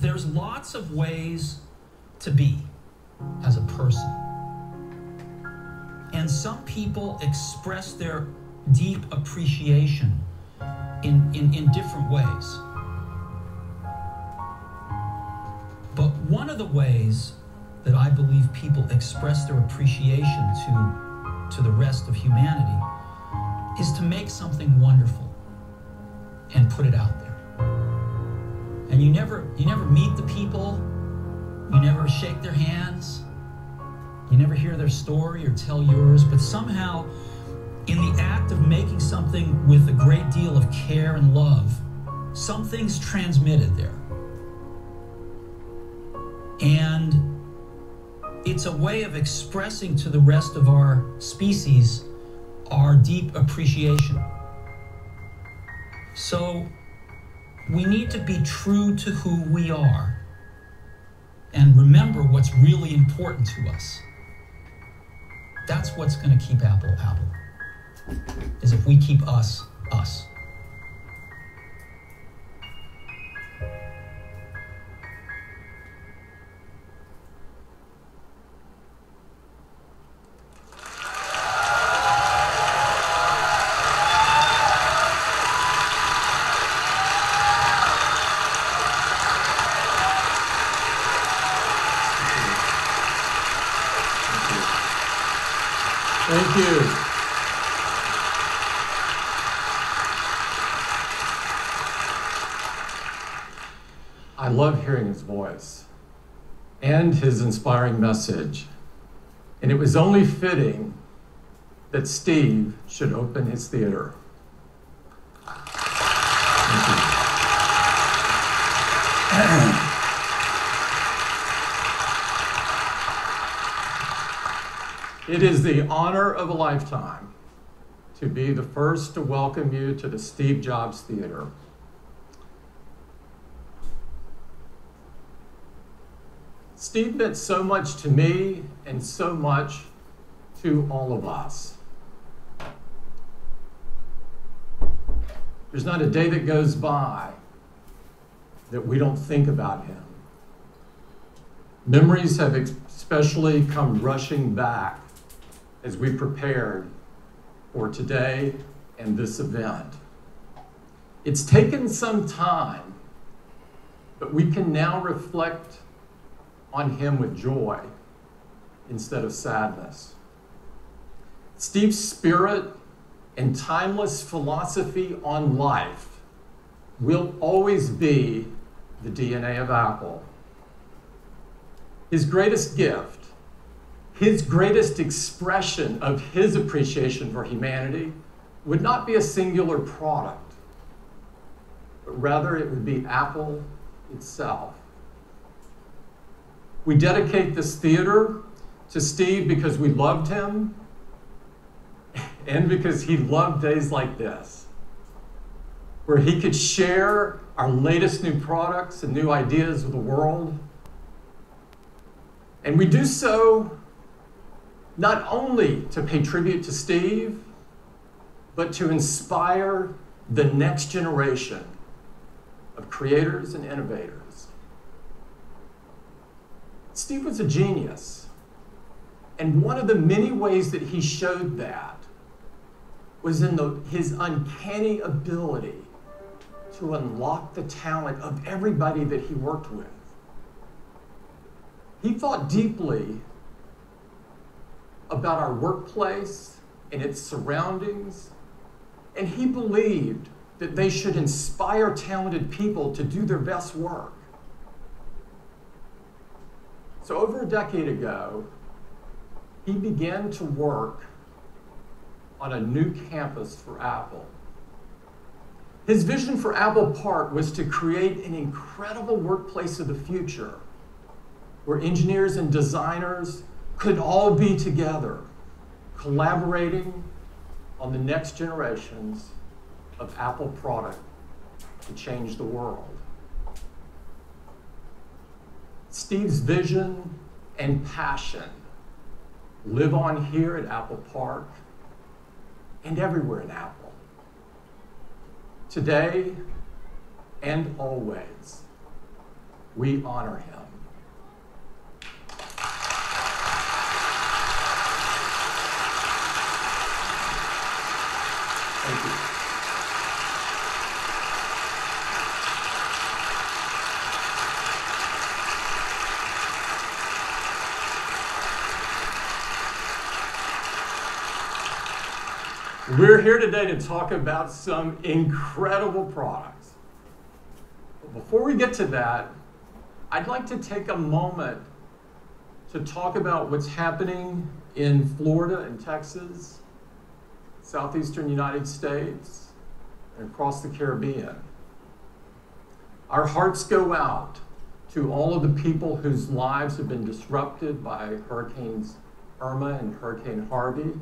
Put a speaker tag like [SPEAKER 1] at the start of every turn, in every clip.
[SPEAKER 1] there's lots of ways to be as a person. And some people express their deep appreciation in different ways. But one of the ways that I believe people express their appreciation to the rest of humanity is to make something wonderful and put it out there. And you never meet the people, you never shake their hands, you never hear their story or tell yours, but somehow in the act of making something with a great deal of care and love, something's transmitted there. And it's a way of expressing to the rest of our species our deep appreciation. So we need to be true to who we are and remember what's really important to us. That's what's going to keep Apple, Apple, is if we keep us, us.
[SPEAKER 2] Thank you. I love hearing his voice and his inspiring message. And it was only fitting that Steve should open his theater. Thank you. It is the honor of a lifetime to be the first to welcome you to the Steve Jobs Theater. Steve meant so much to me and so much to all of us. There's not a day that goes by that we don't think about him. Memories have especially come rushing back as we prepared for today and this event. It's taken some time, but we can now reflect on him with joy instead of sadness. Steve's spirit and timeless philosophy on life will always be the DNA of Apple. His greatest gift, his greatest expression of his appreciation for humanity would not be a singular product, but rather it would be Apple itself. We dedicate this theater to Steve because we loved him and because he loved days like this, where he could share our latest new products and new ideas with the world. And we do so not only to pay tribute to Steve, but to inspire the next generation of creators and innovators. Steve was a genius, and one of the many ways that he showed that was in his uncanny ability to unlock the talent of everybody that he worked with. He thought deeply about our workplace and its surroundings, and he believed that they should inspire talented people to do their best work. So over a decade ago, he began to work on a new campus for Apple. His vision for Apple Park was to create an incredible workplace of the future where engineers and designers could all be together, collaborating on the next generations of Apple product to change the world. Steve's vision and passion live on here at Apple Park and everywhere in Apple, today and always. we honor him. Thank you. We're here today to talk about some incredible products. But before we get to that, I'd like to take a moment to talk about what's happening in Florida and Texas, southeastern United States, and across the Caribbean. Our hearts go out to all of the people whose lives have been disrupted by Hurricanes Irma and Hurricane Harvey.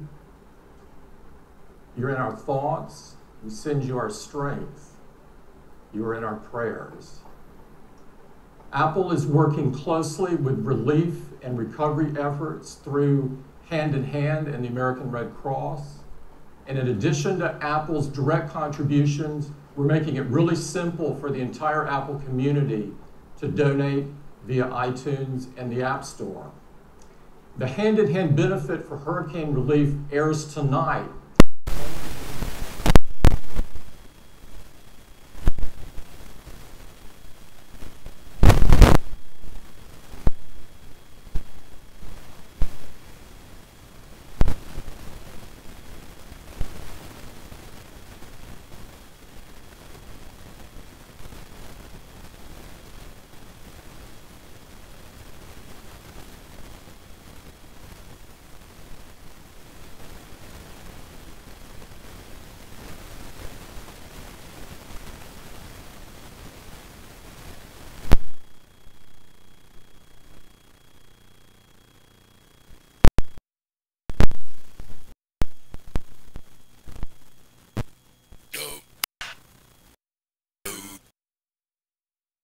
[SPEAKER 2] You're in our thoughts. We send you our strength. You are in our prayers. Apple is working closely with relief and recovery efforts through Hand in Hand and the American Red Cross. And in addition to Apple's direct contributions, we're making it really simple for the entire Apple community to donate via iTunes and the App Store. The Hand in Hand benefit for hurricane relief airs tonight.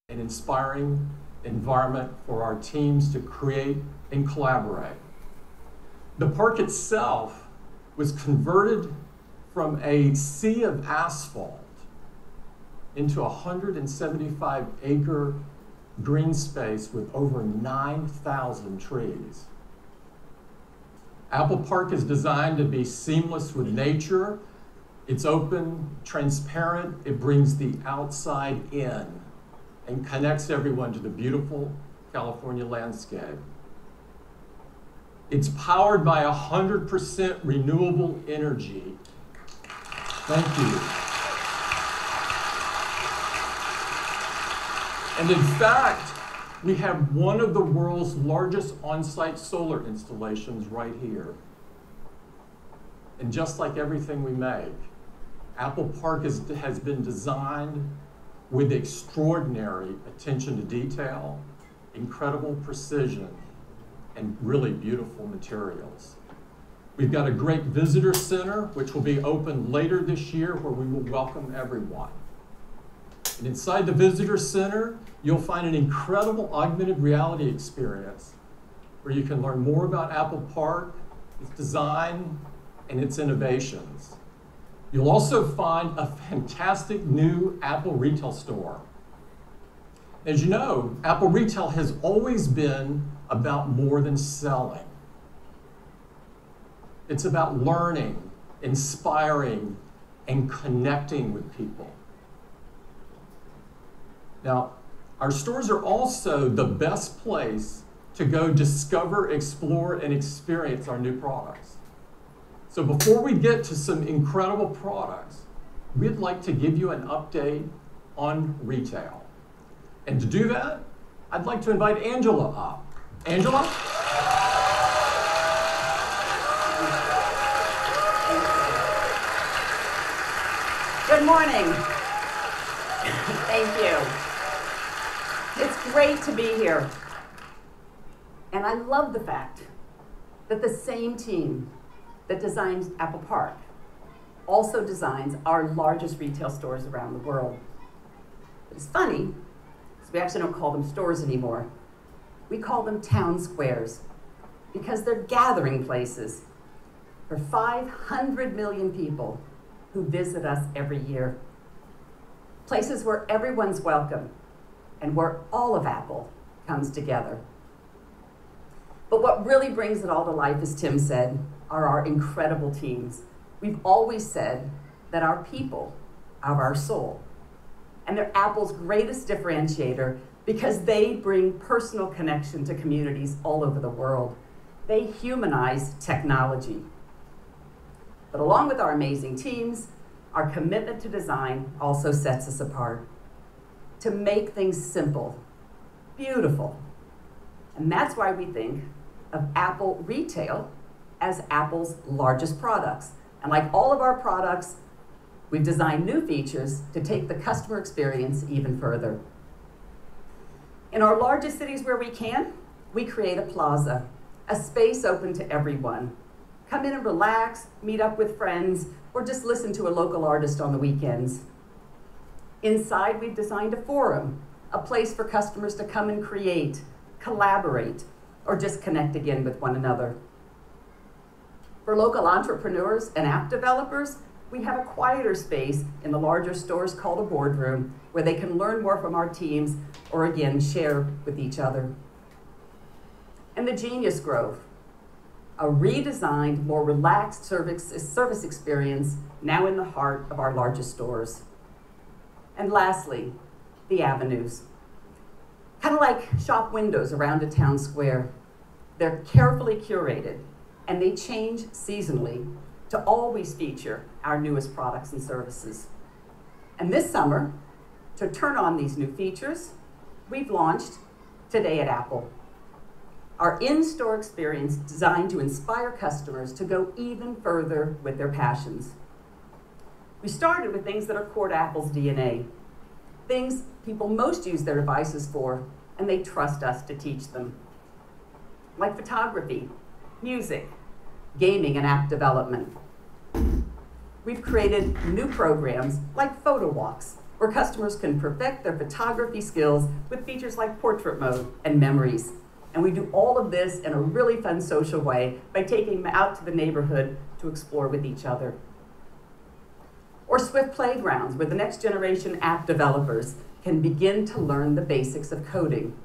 [SPEAKER 2] An inspiring environment for our teams to create and collaborate. The park itself was converted from a sea of asphalt into a 175-acre green space with over 9,000 trees. Apple Park is designed to be seamless with nature. It's open, transparent, it brings the outside in and connects everyone to the beautiful California landscape. It's powered by 100% renewable energy. Thank you. And in fact, we have one of the world's largest on-site solar installations right here. And just like everything we make, Apple Park has been designed with extraordinary attention to detail, incredible precision, and really beautiful materials. We've got a great visitor center, which will be open later this year, where we will welcome everyone. And inside the visitor center, you'll find an incredible augmented reality experience where you can learn more about Apple Park, its design, and its innovations. You'll also find a fantastic new Apple retail store. As you know, Apple Retail has always been about more than selling. It's about learning, inspiring, and connecting with people. Now, our stores are also the best place to go discover, explore, and experience our new products. So before we get to some incredible products, we'd like to give you an update on retail. And to do that, I'd like to invite Angela up. Angela?
[SPEAKER 3] Good morning. Thank you. It's great to be here. And I love the fact that the same team that designs Apple Park also designs our largest retail stores around the world. It's funny, because we actually don't call them stores anymore. We call them town squares, because they're gathering places for 500 million people who visit us every year. Places where everyone's welcome, and where all of Apple comes together. But what really brings it all to life, as Tim said, are our incredible teams. We've always said that our people are our soul, and they're Apple's greatest differentiator because they bring personal connection to communities all over the world. They humanize technology. But along with our amazing teams, our commitment to design also sets us apart. To make things simple, beautiful. And that's why we think of Apple Retail as Apple's largest products. And like all of our products, we've designed new features to take the customer experience even further. In our largest cities where we can, we create a plaza, a space open to everyone. Come in and relax, meet up with friends, or just listen to a local artist on the weekends. Inside, we've designed a forum, a place for customers to come and create, collaborate, or just connect again with one another. For local entrepreneurs and app developers, we have a quieter space in the larger stores called a boardroom where they can learn more from our teams or again share with each other. And the Genius Grove, a redesigned, more relaxed service experience now in the heart of our largest stores. And lastly, the avenues. Kind of like shop windows around a town square. They're carefully curated and they change seasonally to always feature our newest products and services. And this summer, to turn on these new features, we've launched Today at Apple, our in-store experience designed to inspire customers to go even further with their passions. We started with things that are core to Apple's DNA, things people most use their devices for, and they trust us to teach them, like photography, music, gaming, and app development. We've created new programs like photo walks, where customers can perfect their photography skills with features like portrait mode and memories. And we do all of this in a really fun social way by taking them out to the neighborhood to explore with each other. Or Swift Playgrounds, where the next generation app developers can begin to learn the basics of coding.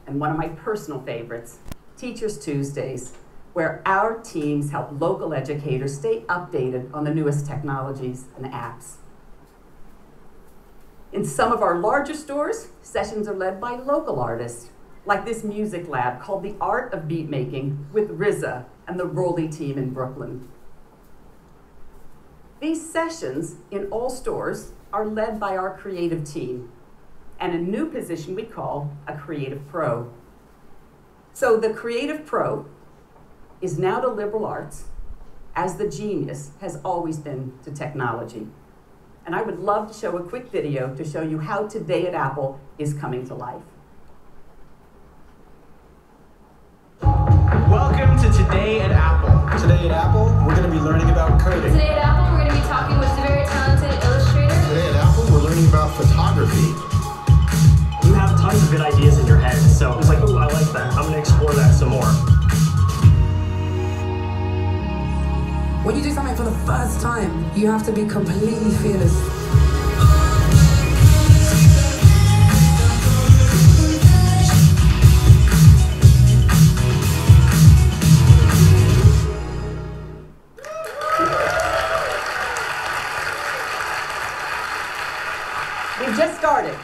[SPEAKER 3] And one of my personal favorites, Teachers Tuesdays, where our teams help local educators stay updated on the newest technologies and apps. In some of our larger stores, sessions are led by local artists, like this music lab called The Art of Beat Making with RZA and the Rolly team in Brooklyn. These sessions in all stores are led by our creative team and a new position we call a creative pro. So the creative pro is now to liberal arts as the genius has always been to technology. And I would love to show a quick video to show you how Today at Apple is coming to life.
[SPEAKER 4] Welcome to Today at Apple.
[SPEAKER 5] Today at Apple, we're going to be learning about coding.
[SPEAKER 6] Today at Apple, we're going to be talking with a very talented illustrator.
[SPEAKER 5] Today at Apple, we're learning about photography.
[SPEAKER 4] You have tons of good ideas in your head, so it's like, ooh, I like that. I'm going to explore that some more.
[SPEAKER 7] When you do something for the first time, you have to be completely fearless.
[SPEAKER 3] We've just started.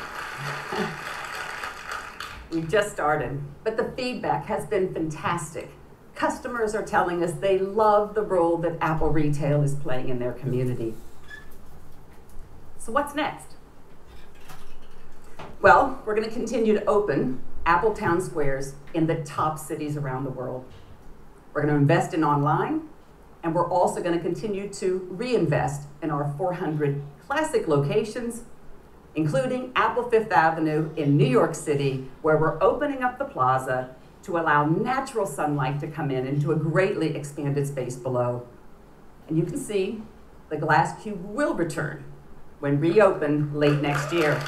[SPEAKER 3] We've just started, but the feedback has been fantastic. Customers are telling us they love the role that Apple Retail is playing in their community. So what's next? Well, we're going to continue to open Apple Town Squares in the top cities around the world. We're going to invest in online, and we're also going to continue to reinvest in our 400 classic locations, including Apple Fifth Avenue in New York City, where we're opening up the plaza to allow natural sunlight to come in into a greatly expanded space below. And you can see the glass cube will return when reopened late next year.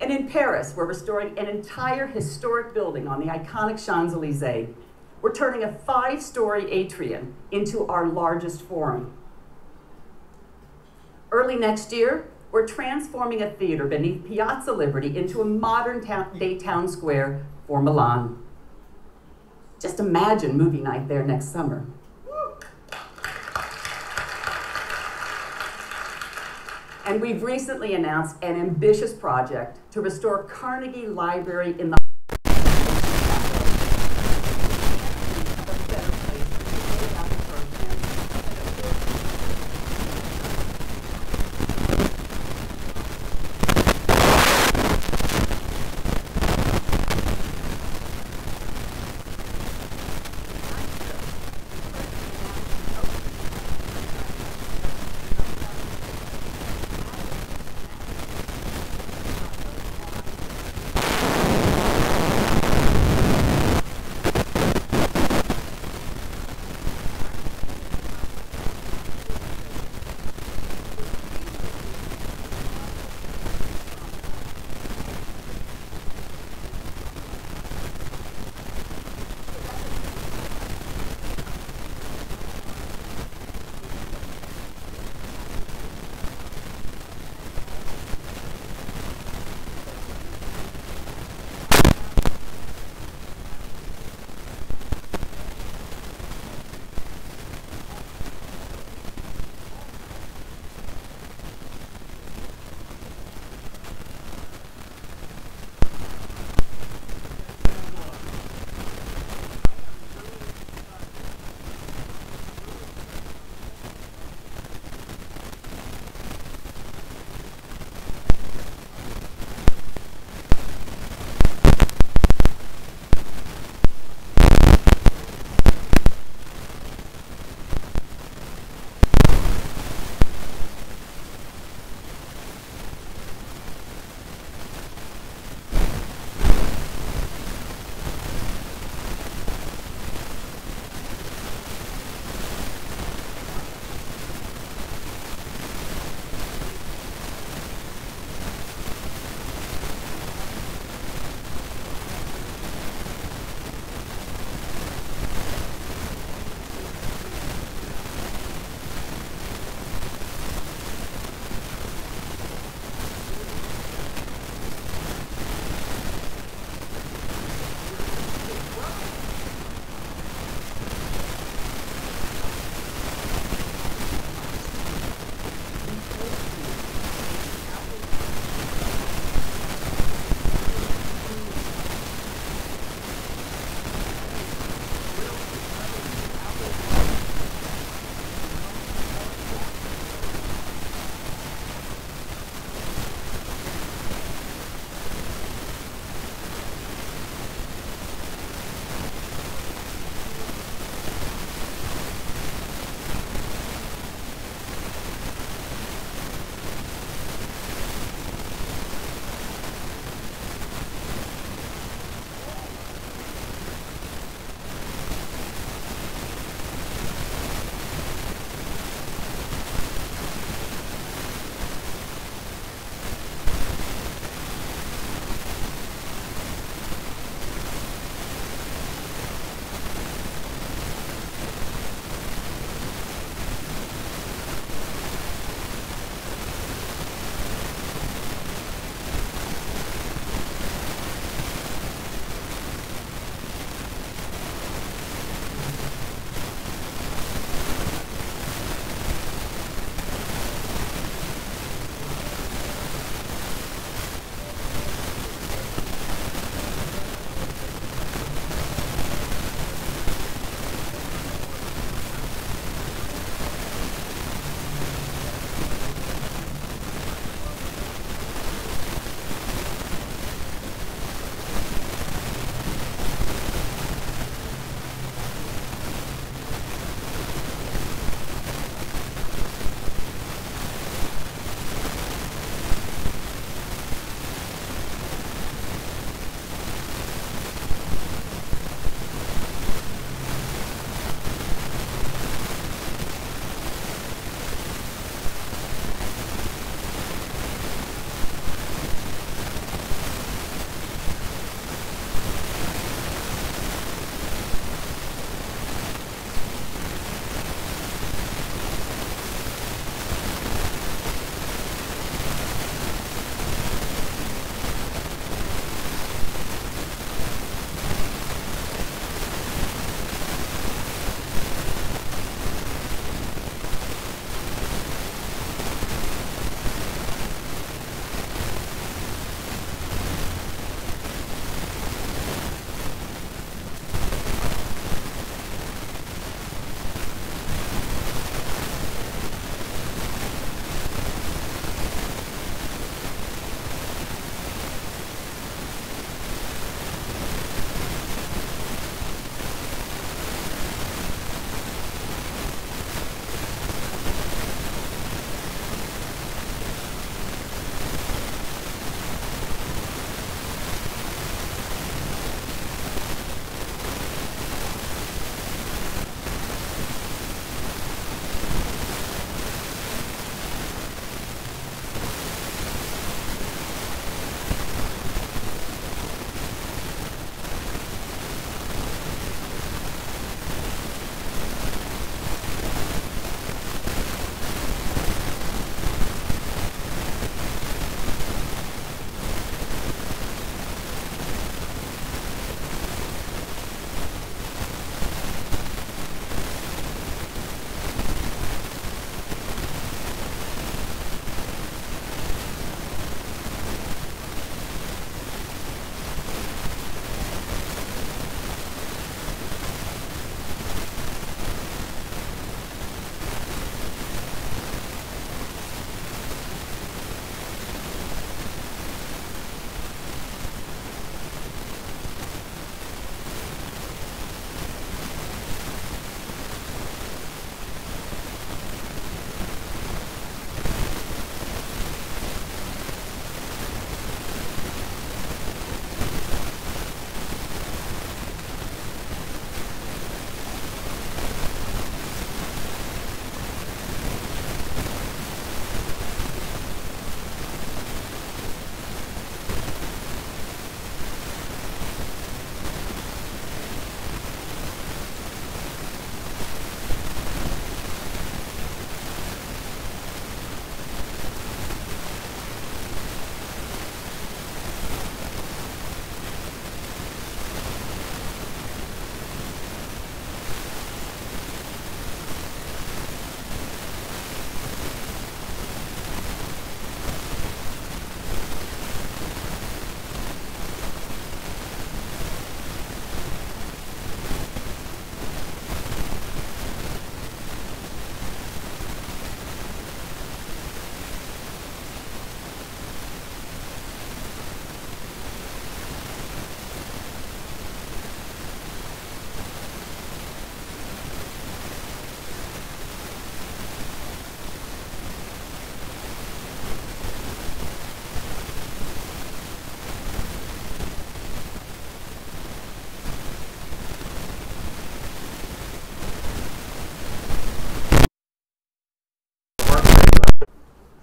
[SPEAKER 3] And in Paris, we're restoring an entire historic building on the iconic Champs-Élysées. We're turning a 5-story atrium into our largest forum. Early next year, we're transforming a theater beneath Piazza Liberty into a modern day town square for Milan. Just imagine movie night there next summer. And we've recently announced an ambitious project to restore Carnegie Library in the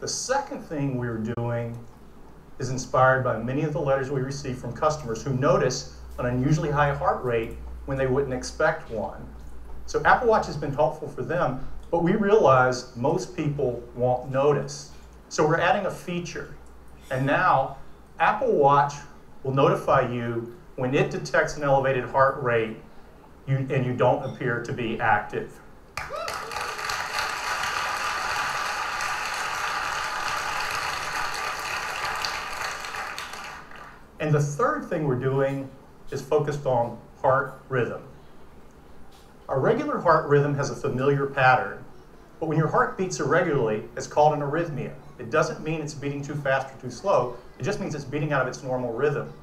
[SPEAKER 8] The second thing we're doing is inspired by many of the letters we receive from customers who notice an unusually high heart rate when they wouldn't expect one. So Apple Watch has been helpful for them, but we realize most people won't notice. So we're adding a feature. And now Apple Watch will notify you when it detects an elevated heart rate and you don't appear to be active. And the third thing we're doing is focused on heart rhythm. Our regular heart rhythm has a familiar pattern, but when your heart beats irregularly, it's called an arrhythmia. It doesn't mean it's beating too fast or too slow, it just means it's beating out of its normal rhythm.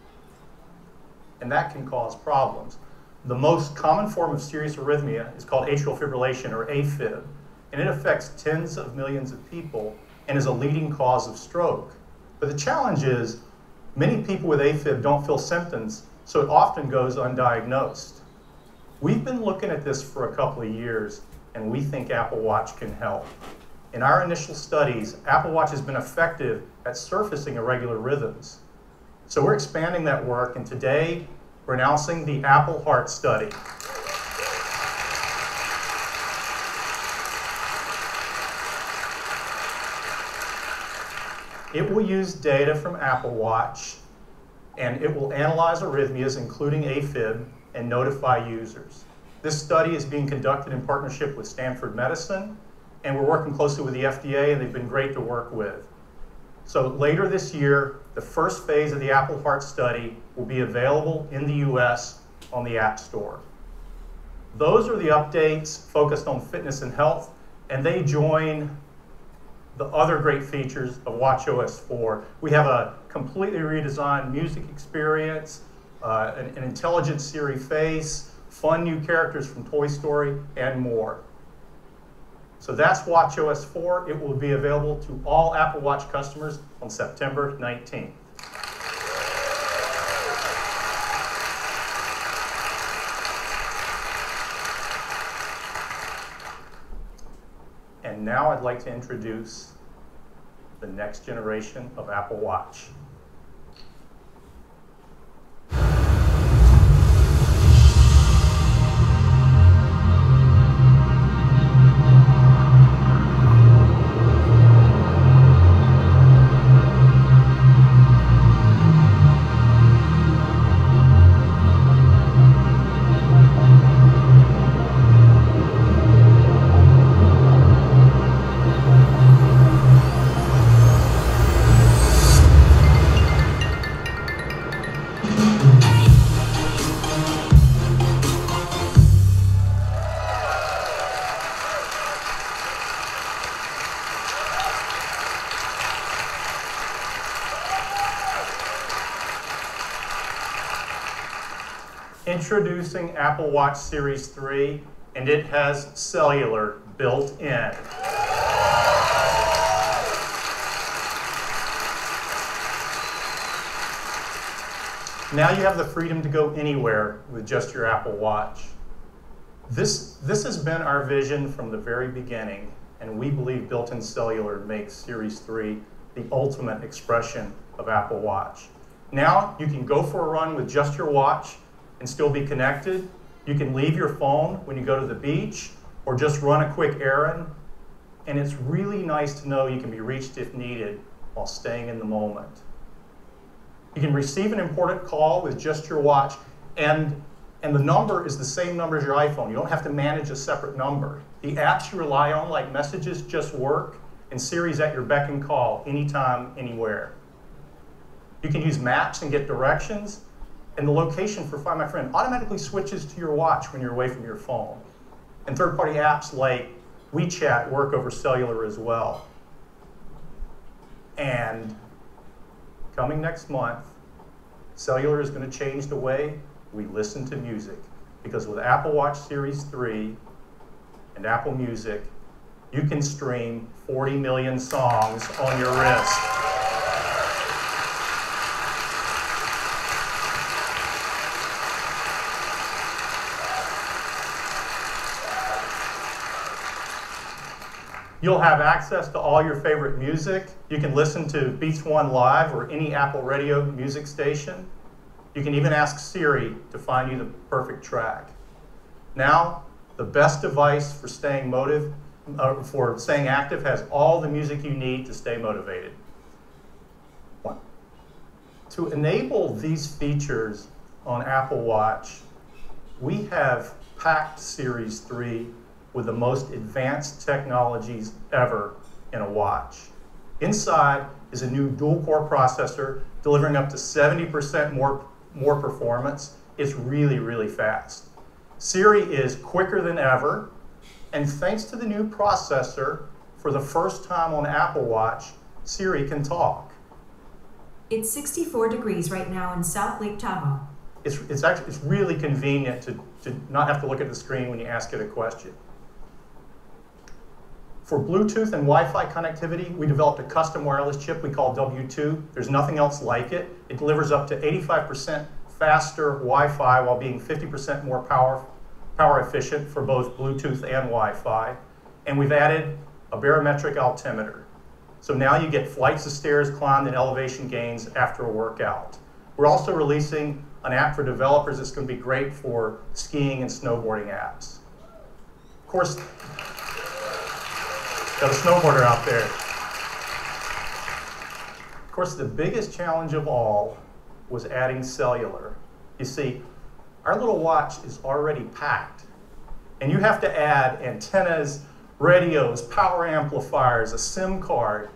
[SPEAKER 8] And that can cause problems. The most common form of serious arrhythmia is called atrial fibrillation, or AFib, and it affects tens of millions of people and is a leading cause of stroke. But the challenge is, many people with AFib don't feel symptoms, so it often goes undiagnosed. We've been looking at this for a couple of years, and we think Apple Watch can help. In our initial studies, Apple Watch has been effective at surfacing irregular rhythms. So we're expanding that work, and today we're announcing the Apple Heart Study. It will use data from Apple Watch, and it will analyze arrhythmias, including AFib, and notify users. This study is being conducted in partnership with Stanford Medicine, and we're working closely with the FDA, and they've been great to work with. So later this year, the first phase of the Apple Heart Study will be available in the US on the App Store. Those are the updates focused on fitness and health, and they join the other great features of watchOS 4. We have a completely redesigned music experience, an intelligent Siri face, fun new characters from Toy Story, and more. So that's watchOS 4. It will be available to all Apple Watch customers on September 19th. And now I'd like to introduce the next generation of Apple Watch. Introducing Apple Watch Series 3, and it has cellular built in. Now you have the freedom to go anywhere with just your Apple Watch. This has been our vision from the very beginning, and we believe built-in cellular makes Series 3 the ultimate expression of Apple Watch. Now you can go for a run with just your watch and still be connected. You can leave your phone when you go to the beach or just run a quick errand. And it's really nice to know you can be reached if needed while staying in the moment. You can receive an important call with just your watch, and the number is the same number as your iPhone. You don't have to manage a separate number. The apps you rely on, like Messages, just work, and Siri's at your beck and call anytime, anywhere. You can use maps and get directions, and the location for Find My Friend automatically switches to your watch when you're away from your phone. And third-party apps like WeChat work over cellular as well. And coming next month, cellular is going to change the way we listen to music. Because with Apple Watch Series 3 and Apple Music, you can stream 40 million songs on your wrist. You'll have access to all your favorite music. You can listen to Beats One Live or any Apple Radio music station. You can even ask Siri to find you the perfect track. Now, the best device for staying active has all the music you need to stay motivated. To enable these features on Apple Watch, we have packed Series 3 with the most advanced technologies ever in a watch. Inside is a new dual-core processor delivering up to 70% more performance. It's really, really fast. Siri is quicker than ever, and thanks to the new processor, for the first time on Apple Watch, Siri can talk.
[SPEAKER 9] It's 64 degrees right now in South Lake Tahoe.
[SPEAKER 8] It's really convenient to not have to look at the screen when you ask it a question. For Bluetooth and Wi-Fi connectivity, we developed a custom wireless chip we call W2. There's nothing else like it. It delivers up to 85% faster Wi-Fi while being 50% more power efficient for both Bluetooth and Wi-Fi. And we've added a barometric altimeter. So now you get flights of stairs climbed and elevation gains after a workout. We're also releasing an app for developers that's going to be great for skiing and snowboarding apps. Of course, got a snowboarder out there. Of course, the biggest challenge of all was adding cellular. You see, our little watch is already packed, and you have to add antennas, radios, power amplifiers, a SIM card.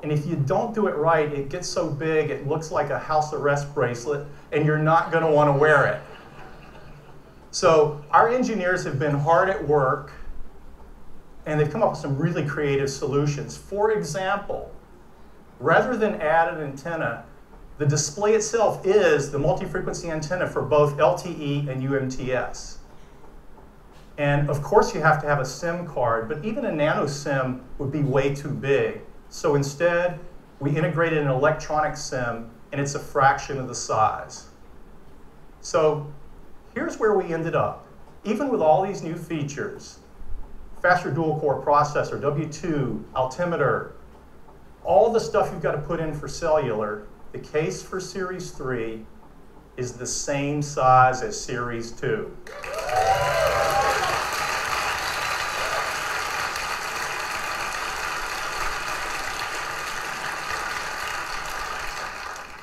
[SPEAKER 8] And if you don't do it right, it gets so big it looks like a house arrest bracelet, and you're not going to want to wear it. So our engineers have been hard at work, and they've come up with some really creative solutions. For example, rather than add an antenna, the display itself is the multi-frequency antenna for both LTE and UMTS. And of course you have to have a SIM card, but even a nano SIM would be way too big. So instead, we integrated an electronic SIM, and it's a fraction of the size. So here's where we ended up. Even with all these new features, faster dual-core processor, W2, altimeter, all the stuff you've got to put in for cellular, the case for Series 3 is the same size as Series 2.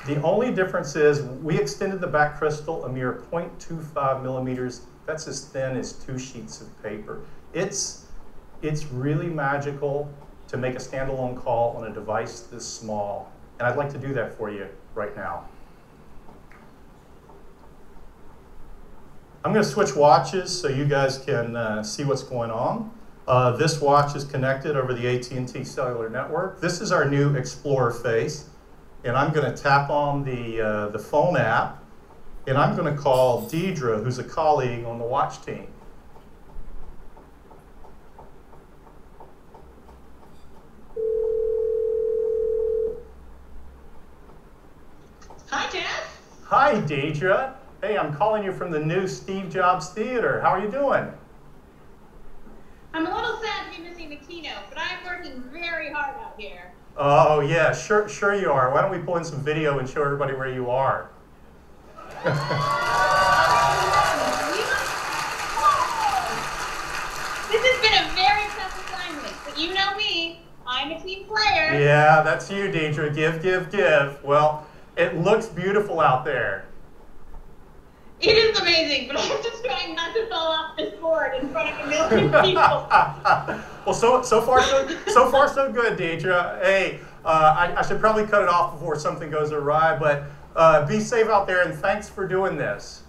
[SPEAKER 8] The only difference is we extended the back crystal a mere 0.25 millimeters. That's as thin as 2 sheets of paper. It's really magical to make a standalone call on a device this small. And I'd like to do that for you right now. I'm going to switch watches so you guys can see what's going on. This watch is connected over the AT&T cellular network. This is our new Explorer face. And I'm going to tap on the phone app, and I'm going to call Deidre, who's a colleague on the watch team.
[SPEAKER 10] Hi, Jeff.
[SPEAKER 8] Hi, Deidre. Hey, I'm calling you from the new Steve Jobs Theater. How are you doing?
[SPEAKER 10] I'm a little sad to be missing the keynote, but I'm working very hard out here.
[SPEAKER 8] Oh, yeah, sure you are. Why don't we pull in some video and show everybody where you are?
[SPEAKER 10] This has been a very tough assignment, but you know me. I'm a team player.
[SPEAKER 8] Yeah, that's you, Deidre. Give. Well, it looks beautiful out there.
[SPEAKER 10] It is amazing, but I'm just trying not to fall off this board in front of a million people.
[SPEAKER 8] Well, so far so good, Deidre. Hey, I should probably cut it off before something goes awry, but be safe out there, and thanks for doing this.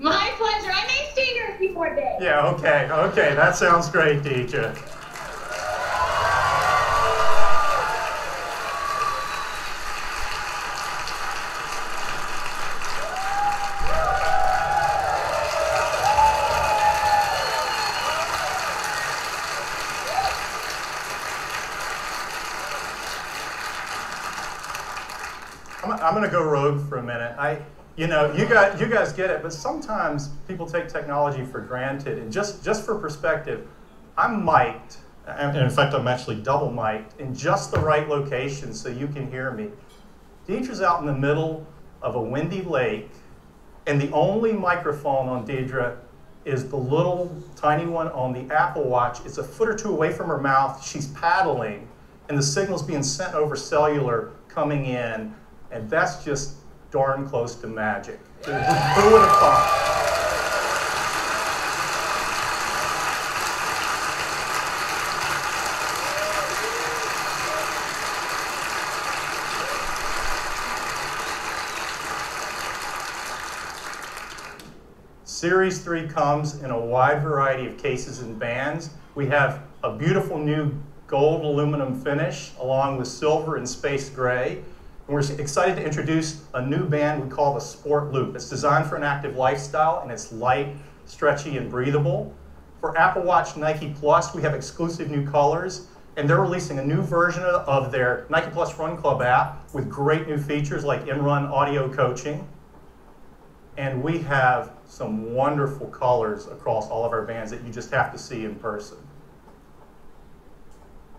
[SPEAKER 10] My pleasure. I may stay here a few more days.
[SPEAKER 8] Yeah, okay, that sounds great, Deidre. I'm going to go rogue for a minute. You guys get it, but sometimes people take technology for granted. And just for perspective, I'm mic'd And in fact, I'm actually double mic'd in just the right location so you can hear me. Deidre's out in the middle of a windy lake, and the only microphone on Deidre is the little tiny one on the Apple Watch. It's a foot or two away from her mouth. She's paddling, and the signal's being sent over cellular coming in, and that's just darn close to magic. Who would have thought? Series 3 comes in a wide variety of cases and bands. We have a beautiful new gold aluminum finish along with silver and space gray. And we're excited to introduce a new band we call the Sport Loop. It's designed for an active lifestyle, and it's light, stretchy, and breathable. For Apple Watch Nike Plus, we have exclusive new colors, and they're releasing a new version of their Nike Plus Run Club app with great new features like in-run audio coaching. And we have some wonderful colors across all of our bands that you just have to see in person.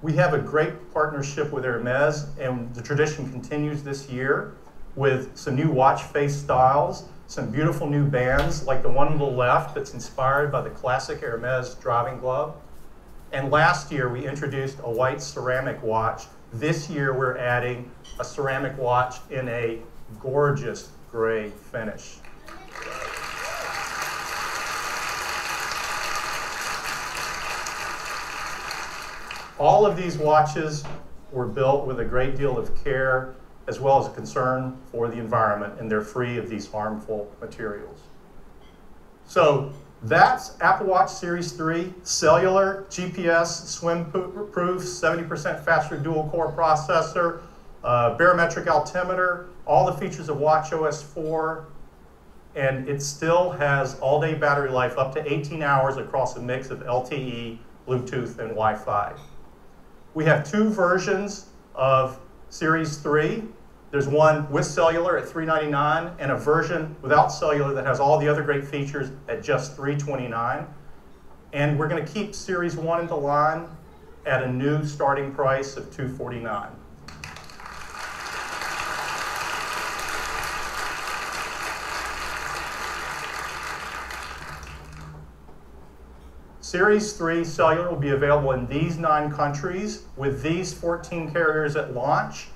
[SPEAKER 8] We have a great partnership with Hermes, and the tradition continues this year with some new watch face styles, some beautiful new bands like the one on the left that's inspired by the classic Hermes driving glove. And last year we introduced a white ceramic watch. This year we're adding a ceramic watch in a gorgeous gray finish. All of these watches were built with a great deal of care as well as a concern for the environment, and they're free of these harmful materials. So that's Apple Watch Series 3, cellular, GPS, swim-proof, 70% faster dual-core processor, barometric altimeter, all the features of watchOS 4, and it still has all-day battery life up to 18 hours across a mix of LTE, Bluetooth, and Wi-Fi. We have two versions of Series 3. There's one with cellular at $399 and a version without cellular that has all the other great features at just $329. And we're going to keep Series 1 in the line at a new starting price of $249. Series 3 cellular will be available in these 9 countries with these 14 carriers at launch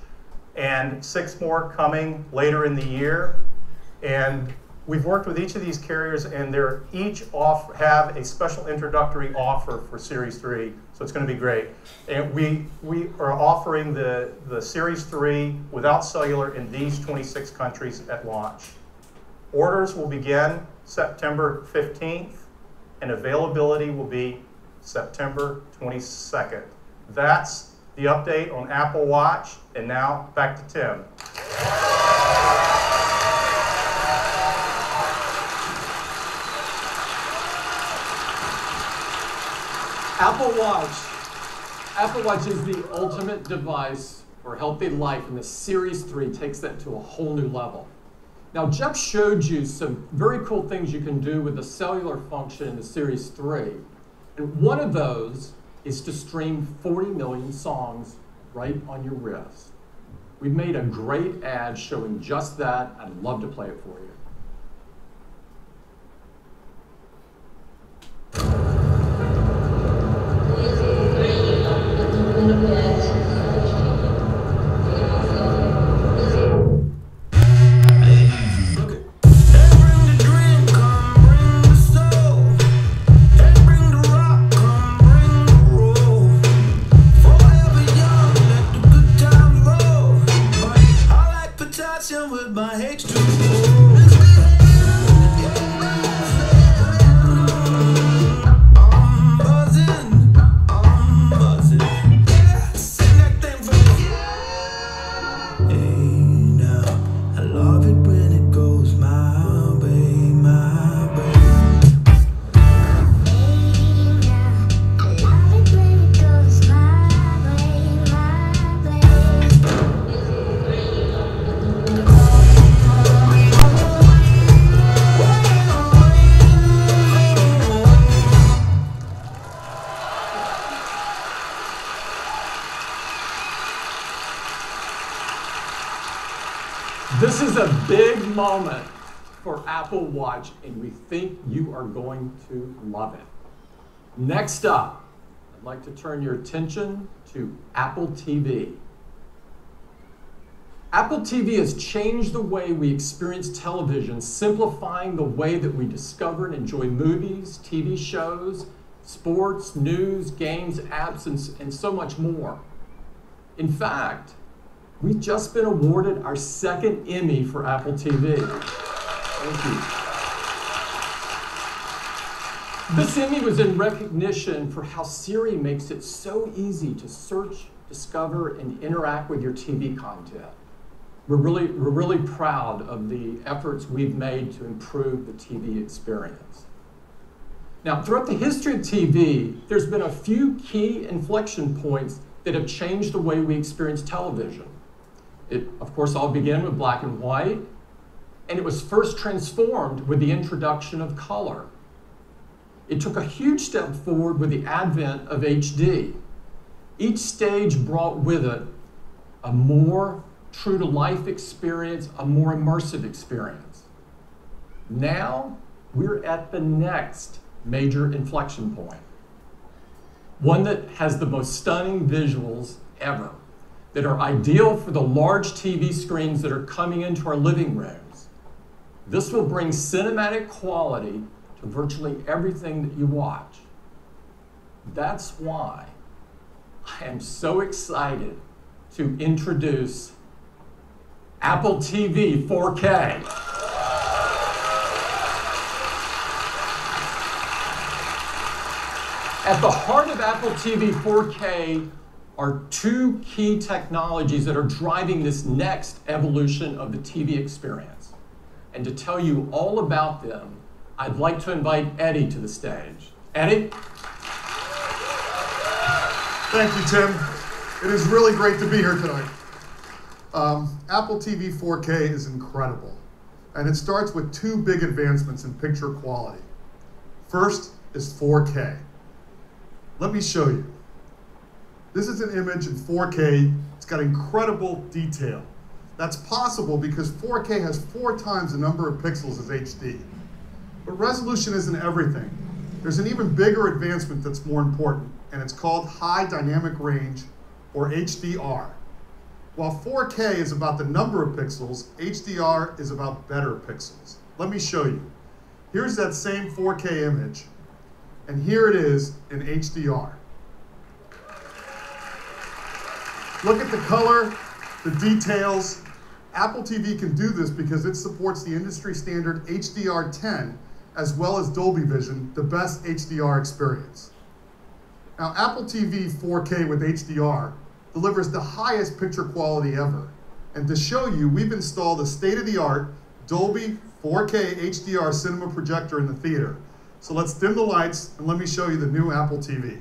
[SPEAKER 8] and 6 more coming later in the year. And we've worked with each of these carriers, and they're each have a special introductory offer for Series 3, so it's going to be great. And we are offering the Series 3 without cellular in these 26 countries at launch. Orders will begin September 15th. And availability will be September 22nd. That's the update on Apple Watch, and now back to Tim.
[SPEAKER 2] Apple Watch is the ultimate device for healthy life, and the Series 3 takes that to a whole new level. Now, Jeff showed you some very cool things you can do with the cellular function in the Series 3. And one of those is to stream 40 million songs right on your wrist. We've made a great ad showing just that. I'd love to play it for you.
[SPEAKER 11] With my H2O. I'm buzzing. Yeah,
[SPEAKER 2] This is a big moment for Apple Watch, and we think you are going to love it. Next up, I'd like to turn your attention to Apple TV. Apple TV has changed the way we experience television, simplifying the way that we discover and enjoy movies, TV shows, sports, news, games, apps, and so much more. In fact, we've just been awarded our second Emmy for Apple TV. Thank you. This Emmy was in recognition for how Siri makes it so easy to search, discover, and interact with your TV content. We're really proud of the efforts we've made to improve the TV experience. Now, throughout the history of TV, there's been a few key inflection points that have changed the way we experience television. It, of course, all began with black and white, and it was first transformed with the introduction of color. It took a huge step forward with the advent of HD. Each stage brought with it a more true-to-life experience, a more immersive experience. Now, we're at the next major inflection point. One that has the most stunning visuals ever, that are ideal for the large TV screens that are coming into our living rooms. This will bring cinematic quality to virtually everything that you watch. That's why I am so excited to introduce Apple TV 4K. At the heart of Apple TV 4K are two key technologies that are driving this next evolution of the TV experience. And to tell you all about them, I'd like to invite Eddie to the stage. Eddie?
[SPEAKER 11] Thank you, Tim. It is really great to be here tonight. Apple TV 4K is incredible, and it starts with two big advancements in picture quality. First is 4K. Let me show you. This is an image in 4K. It's got incredible detail. That's possible because 4K has 4 times the number of pixels as HD. But resolution isn't everything. There's an even bigger advancement that's more important, and it's called high dynamic range, or HDR. While 4K is about the number of pixels, HDR is about better pixels. Let me show you. Here's that same 4K image, and here it is in HDR. Look at the color, the details. Apple TV can do this because it supports the industry standard HDR10 as well as Dolby Vision, the best HDR experience. Now, Apple TV 4K with HDR delivers the highest picture quality ever. And to show you, we've installed a state-of-the-art Dolby 4K HDR cinema projector in the theater. So let's dim the lights and let me show you the new Apple TV.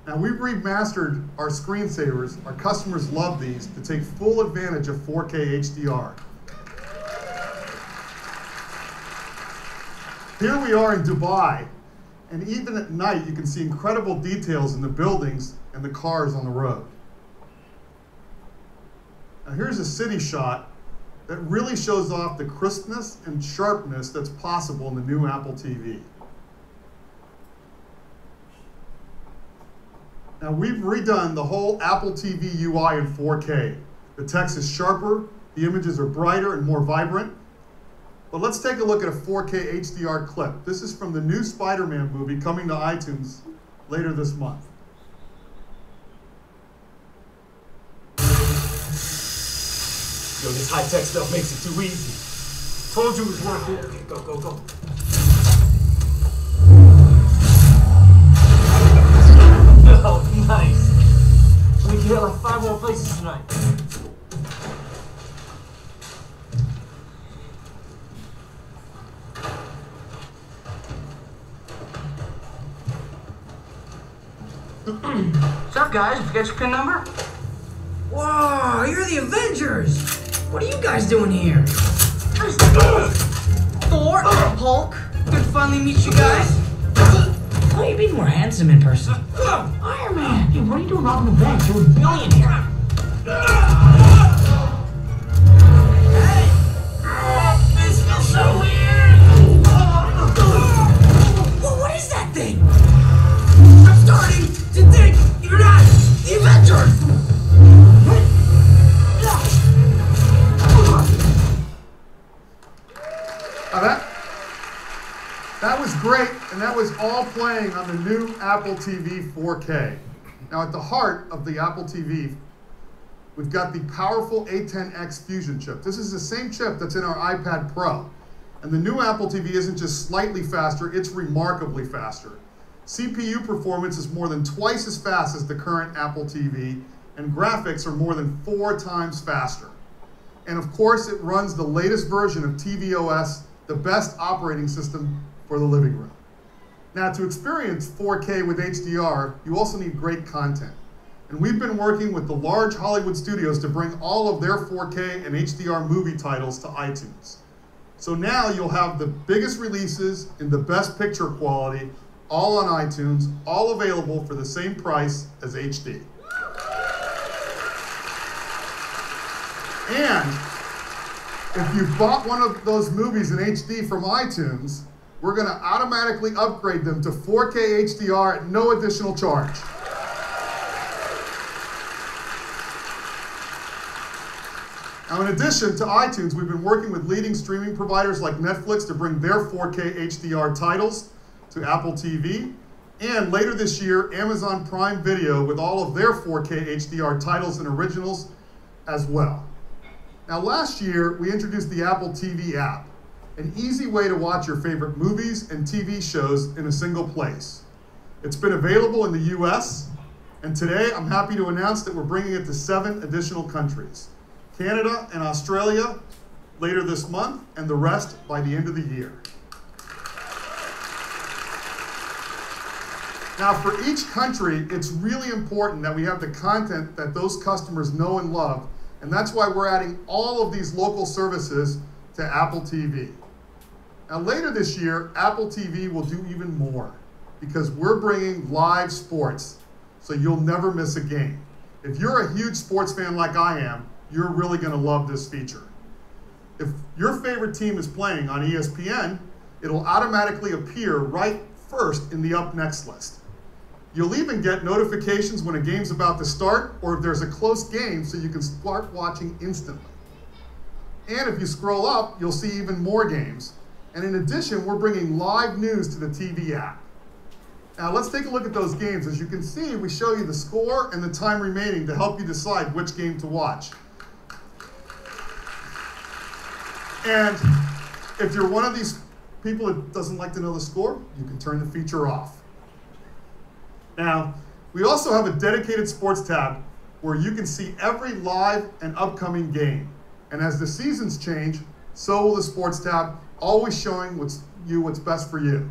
[SPEAKER 11] Now, we've remastered our screensavers. Our customers love these to take full advantage of 4K HDR. Here we are in Dubai, and even at night you can see incredible details in the buildings and the cars on the road. Now here's a city shot that really shows off the crispness and sharpness that's possible in the new Apple TV. Now we've redone the whole Apple TV UI in 4K. The text is sharper, the images are brighter and more vibrant. But let's take a look at a 4K HDR clip. This is from the new Spider-Man movie coming to iTunes later this month.
[SPEAKER 5] Yo, this high-tech stuff makes it too easy. Told you it was worth it. Okay, go, go, go. Oh, nice. We can hit like 5 more places tonight.
[SPEAKER 12] What's up, guys? You got your PIN number?
[SPEAKER 13] Whoa, you're the Avengers! What are you guys doing here?
[SPEAKER 12] Thor, Hulk, good to finally meet you guys.
[SPEAKER 13] Oh, you'd be more handsome in person. Iron Man! Hey, what are you doing robbing the bank? You're a billionaire. Hey! This feels so weird! Well, what is that thing? I'm starting to think you're not the Avengers!
[SPEAKER 11] That was great, and that was all playing on the new Apple TV 4K. Now, at the heart of the Apple TV, we've got the powerful A10X Fusion chip. This is the same chip that's in our iPad Pro. And the new Apple TV isn't just slightly faster, it's remarkably faster. CPU performance is more than twice as fast as the current Apple TV, and graphics are more than 4 times faster. And of course, it runs the latest version of tvOS, the best operating system for the living room. Now, to experience 4K with HDR, you also need great content. And we've been working with the large Hollywood studios to bring all of their 4K and HDR movie titles to iTunes. So now you'll have the biggest releases in the best picture quality, all on iTunes, all available for the same price as HD. And if you bought one of those movies in HD from iTunes, we're going to automatically upgrade them to 4K HDR at no additional charge. Now, in addition to iTunes, we've been working with leading streaming providers like Netflix to bring their 4K HDR titles to Apple TV. And later this year, Amazon Prime Video with all of their 4K HDR titles and originals as well. Now, last year, we introduced the Apple TV app, an easy way to watch your favorite movies and TV shows in a single place. It's been available in the US, and today I'm happy to announce that we're bringing it to 7 additional countries: Canada and Australia later this month, and the rest by the end of the year. Now, for each country, it's really important that we have the content that those customers know and love, and that's why we're adding all of these local services to Apple TV. Now, later this year, Apple TV will do even more because we're bringing live sports, so you'll never miss a game. If you're a huge sports fan like I am, you're really going to love this feature. If your favorite team is playing on ESPN, it'll automatically appear right first in the Up Next list. You'll even get notifications when a game's about to start or if there's a close game, so you can start watching instantly. And if you scroll up, you'll see even more games. And in addition, we're bringing live news to the TV app. Now, let's take a look at those games. As you can see, we show you the score and the time remaining to help you decide which game to watch. And if you're one of these people that doesn't like to know the score, you can turn the feature off. Now, we also have a dedicated sports tab where you can see every live and upcoming game. And as the seasons change, so will the sports tab, always showing what's best for you.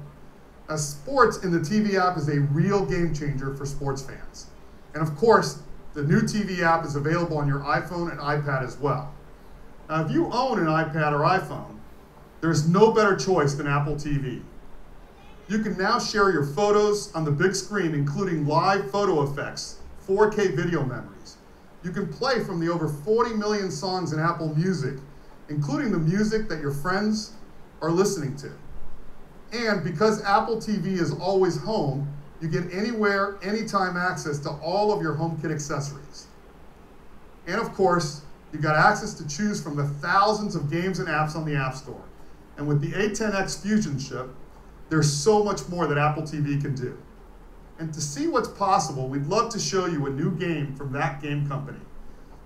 [SPEAKER 11] Now, sports in the TV app is a real game changer for sports fans. And of course, the new TV app is available on your iPhone and iPad as well. Now, if you own an iPad or iPhone, there's no better choice than Apple TV. You can now share your photos on the big screen, including live photo effects, 4K video memories. You can play from the over 40 million songs in Apple Music, including the music that your friends are listening to. And because Apple TV is always home, you get anywhere, anytime access to all of your HomeKit accessories. And of course, you've got access to choose from the thousands of games and apps on the App Store. And with the A10X Fusion chip, there's so much more that Apple TV can do. And to see what's possible, we'd love to show you a new game from that game company.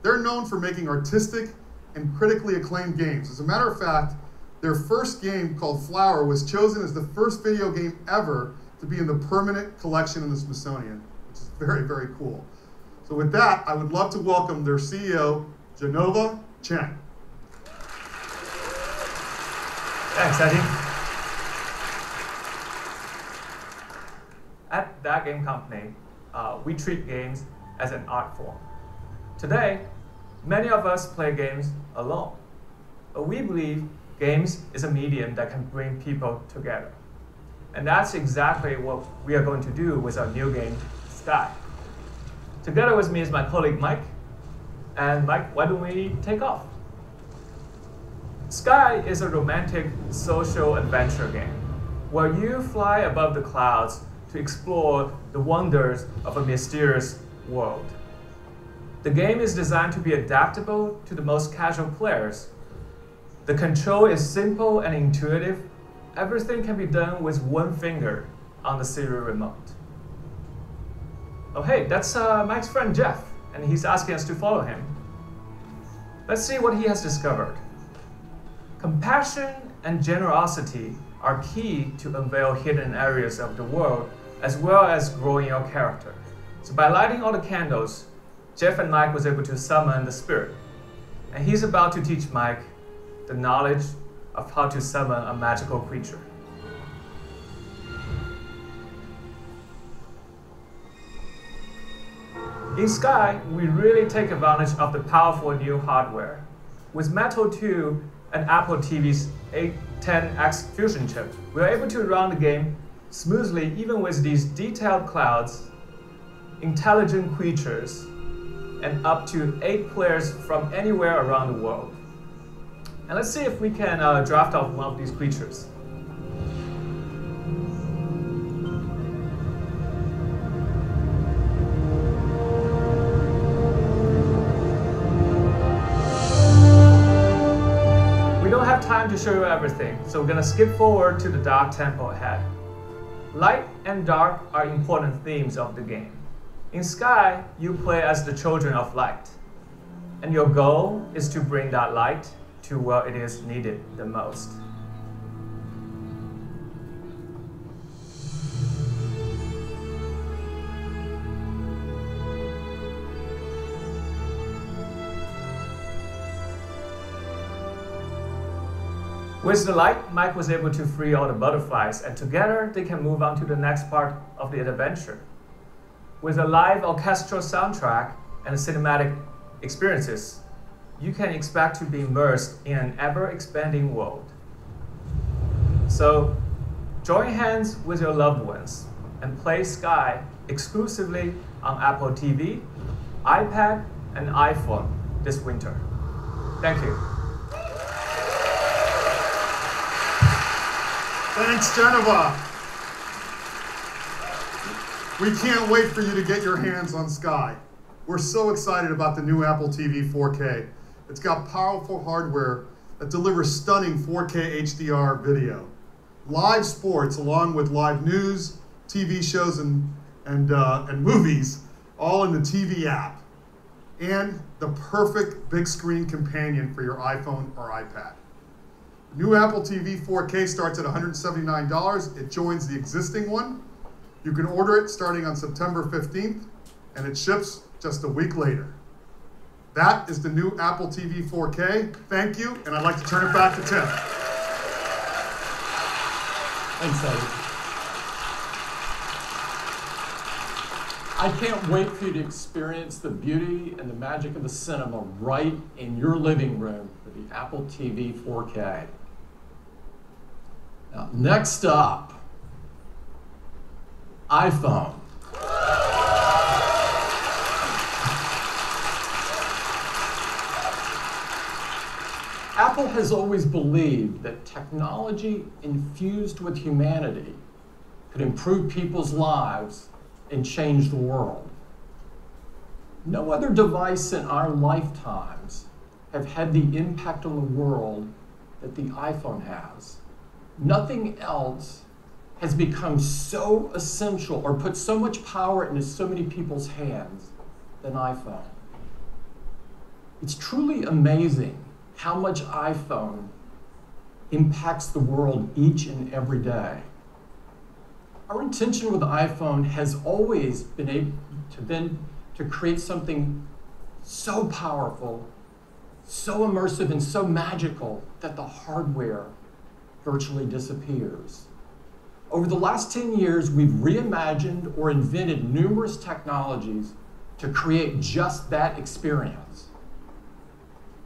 [SPEAKER 11] They're known for making artistic and critically acclaimed games. As a matter of fact, their first game, called Flower, was chosen as the first video game ever to be in the permanent collection in the Smithsonian, which is very, very cool. So with that, I would love to welcome their CEO, Genova Chen.
[SPEAKER 14] Thanks, Eddie. At that game company, we treat games as an art form. Today, many of us play games alone, but we believe games is a medium that can bring people together. And that's exactly what we are going to do with our new game, Sky. Together with me is my colleague Mike. And Mike, why don't we take off? Sky is a romantic social adventure game where you fly above the clouds to explore the wonders of a mysterious world. The game is designed to be adaptable to the most casual players. The control is simple and intuitive. Everything can be done with one finger on the Siri remote. Oh hey, that's Mike's friend Jeff, and he's asking us to follow him. Let's see what he has discovered. Compassion and generosity are key to unveil hidden areas of the world, as well as growing your character. So by lighting all the candles, Jeff and Mike was able to summon the spirit. And he's about to teach Mike the knowledge of how to summon a magical creature. In Sky, we really take advantage of the powerful new hardware. With Metal 2 and Apple TV's A10X Fusion chip, we are able to run the game smoothly even with these detailed clouds, intelligent creatures, and up to 8 players from anywhere around the world. And let's see if we can draft off one of these creatures. We don't have time to show you everything, so we're going to skip forward to the dark temple ahead. Light and dark are important themes of the game. In Sky, you play as the children of light, and your goal is to bring that light to where it is needed the most. With the light, Mike was able to free all the butterflies, and together they can move on to the next part of the adventure. With a live orchestral soundtrack and cinematic experiences, you can expect to be immersed in an ever-expanding world. So, join hands with your loved ones and play Sky exclusively on Apple TV, iPad, and iPhone this winter. Thank you.
[SPEAKER 11] Thanks, Geneva. We can't wait for you to get your hands on Sky. We're so excited about the new Apple TV 4K. It's got powerful hardware that delivers stunning 4K HDR video, live sports along with live news, TV shows, and movies, all in the TV app, and the perfect big screen companion for your iPhone or iPad. New Apple TV 4K starts at $179. It joins the existing one. You can order it starting on September 15th, and it ships just a week later. That is the new Apple TV 4K. Thank you, and I'd like to turn it back to Tim.
[SPEAKER 2] Thanks, Eddie. I can't wait for you to experience the beauty and the magic of the cinema right in your living room with the Apple TV 4K. Now, next up, iPhone. Apple has always believed that technology infused with humanity could improve people's lives and change the world. No other device in our lifetimes have had the impact on the world that the iPhone has. Nothing else has become so essential or put so much power into so many people's hands than iPhone. It's truly amazing how much iPhone impacts the world each and every day. Our intention with the iPhone has always been to create something so powerful, so immersive, and so magical that the hardware virtually disappears. Over the last 10 years, we've reimagined or invented numerous technologies to create just that experience.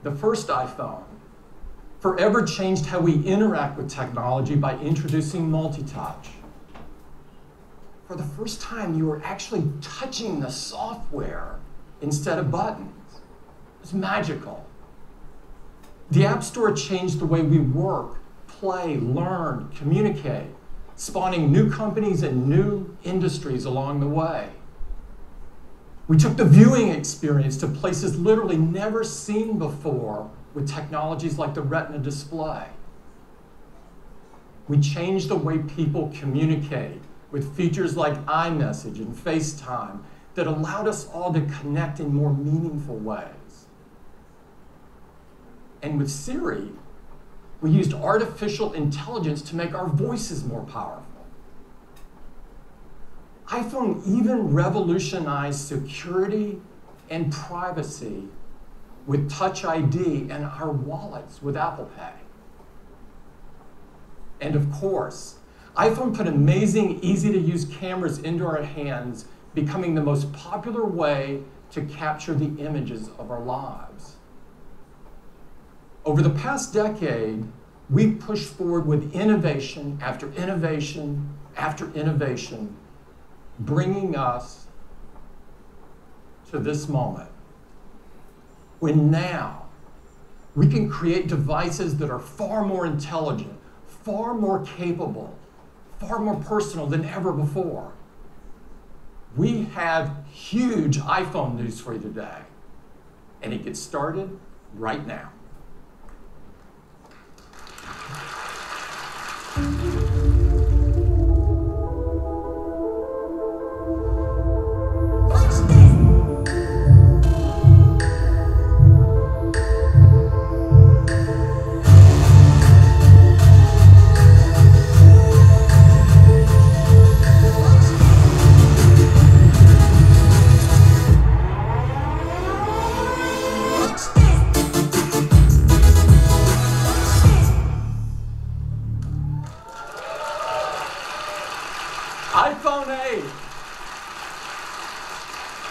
[SPEAKER 2] The first iPhone forever changed how we interact with technology by introducing multi-touch. for the first time, you were actually touching the software instead of buttons. It's magical. The App Store changed the way we work, play, learn, communicate, spawning new companies and new industries along the way. We took the viewing experience to places literally never seen before with technologies like the Retina display. We changed the way people communicate with features like iMessage and FaceTime that allowed us all to connect in more meaningful ways. And with Siri, we used artificial intelligence to make our voices more powerful. iPhone even revolutionized security and privacy with Touch ID and our wallets with Apple Pay. And of course, iPhone put amazing, easy-to-use cameras into our hands, becoming the most popular way to capture the images of our lives. Over the past decade, we've pushed forward with innovation after innovation after innovation, bringing us to this moment, when now we can create devices that are far more intelligent, far more capable, far more personal than ever before. We have huge iPhone news for you today, and it gets started right now.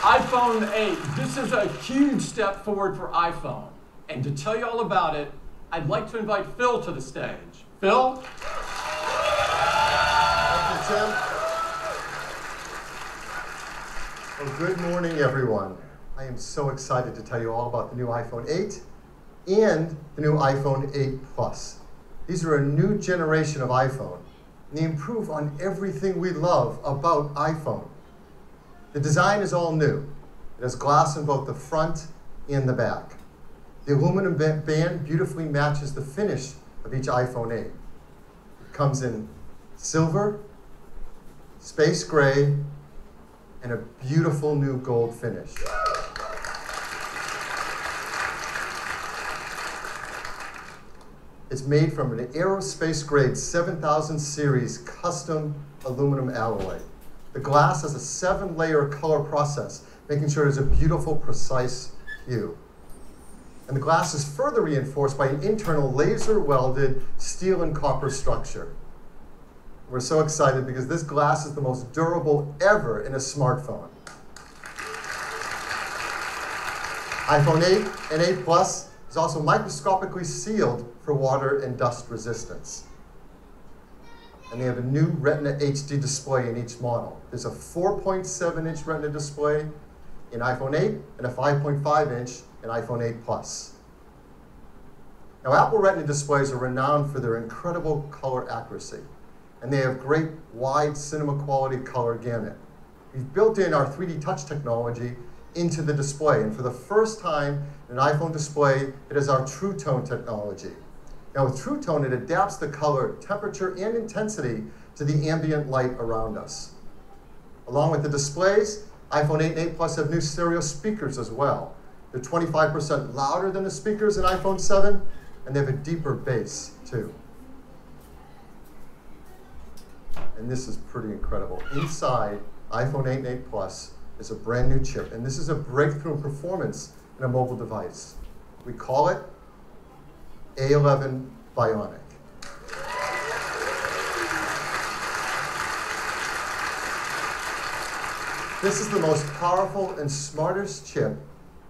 [SPEAKER 2] iPhone 8. This is a huge step forward for iPhone. And to tell you all about it, I'd like to invite Phil to the stage. Phil?
[SPEAKER 15] Thank you, Tim. Well, good morning, everyone. I am so excited to tell you all about the new iPhone 8 and the new iPhone 8 Plus. These are a new generation of iPhone, and they improve on everything we love about iPhone. The design is all new. It has glass in both the front and the back. The aluminum band beautifully matches the finish of each iPhone 8. It comes in silver, space gray, and a beautiful new gold finish. It's made from an aerospace grade 7000 series custom aluminum alloy. The glass has a 7-layer color process, making sure it's a beautiful, precise hue. And the glass is further reinforced by an internal laser-welded steel and copper structure. We're so excited because this glass is the most durable ever in a smartphone. iPhone 8 and 8 Plus is also microscopically sealed for water and dust resistance. And they have a new Retina HD display in each model. There's a 4.7-inch Retina display in iPhone 8 and a 5.5-inch in iPhone 8 Plus. Now, Apple Retina displays are renowned for their incredible color accuracy, and they have great wide cinema quality color gamut. We've built in our 3D touch technology into the display, and for the first time in an iPhone display, it is our True Tone technology. Now with True Tone, it adapts the color, temperature, and intensity to the ambient light around us. Along with the displays, iPhone 8 and 8 Plus have new stereo speakers as well. They're 25% louder than the speakers in iPhone 7, and they have a deeper bass too. And this is pretty incredible. Inside iPhone 8 and 8 Plus is a brand new chip, and this is a breakthrough in performance in a mobile device. We call it A11 Bionic. This is the most powerful and smartest chip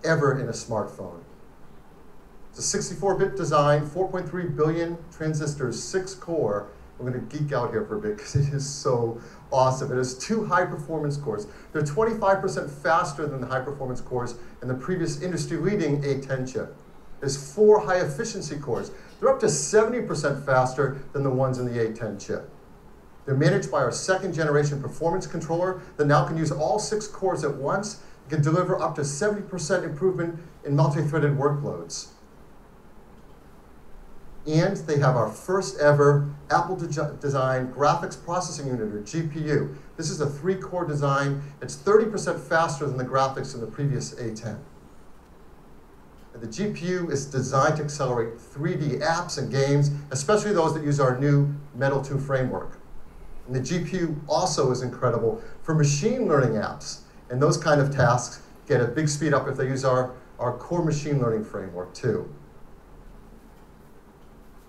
[SPEAKER 15] ever in a smartphone. It's a 64-bit design, 4.3 billion transistors, 6 core, I'm going to geek out here for a bit because it is so awesome. It has 2 high-performance cores. They're 25% faster than the high-performance cores in the previous industry-leading A10 chip. There's 4 high-efficiency cores. They're up to 70% faster than the ones in the A10 chip. They're managed by our 2nd-generation performance controller that now can use all 6 cores at once. It can deliver up to 70% improvement in multi-threaded workloads. And they have our first ever Apple-designed graphics processing unit, or GPU. This is a 3-core design. It's 30% faster than the graphics in the previous A10. And the GPU is designed to accelerate 3D apps and games, especially those that use our new Metal 2 framework. And the GPU also is incredible for machine learning apps. And those kind of tasks get a big speed up if they use our core machine learning framework too.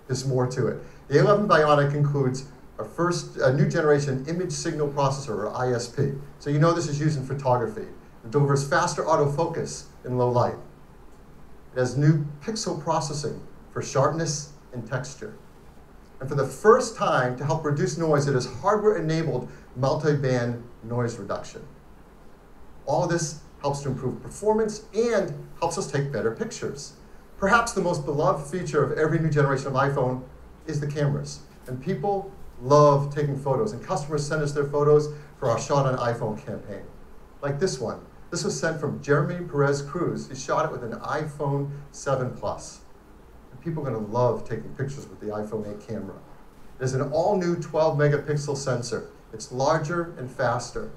[SPEAKER 15] There's more to it. The A11 Bionic includes our first new generation image signal processor, or ISP. So you know this is used in photography. It delivers faster autofocus in low light. It has new pixel processing for sharpness and texture. And for the first time, to help reduce noise, it has hardware-enabled multi-band noise reduction. All of this helps to improve performance and helps us take better pictures. Perhaps the most beloved feature of every new generation of iPhone is the cameras. And people love taking photos. And customers send us their photos for our Shot on iPhone campaign. Like this one. This was sent from Jeremy Perez Cruz. He shot it with an iPhone 7 Plus. And people are going to love taking pictures with the iPhone 8 camera. It has an all-new 12-megapixel sensor. It's larger and faster.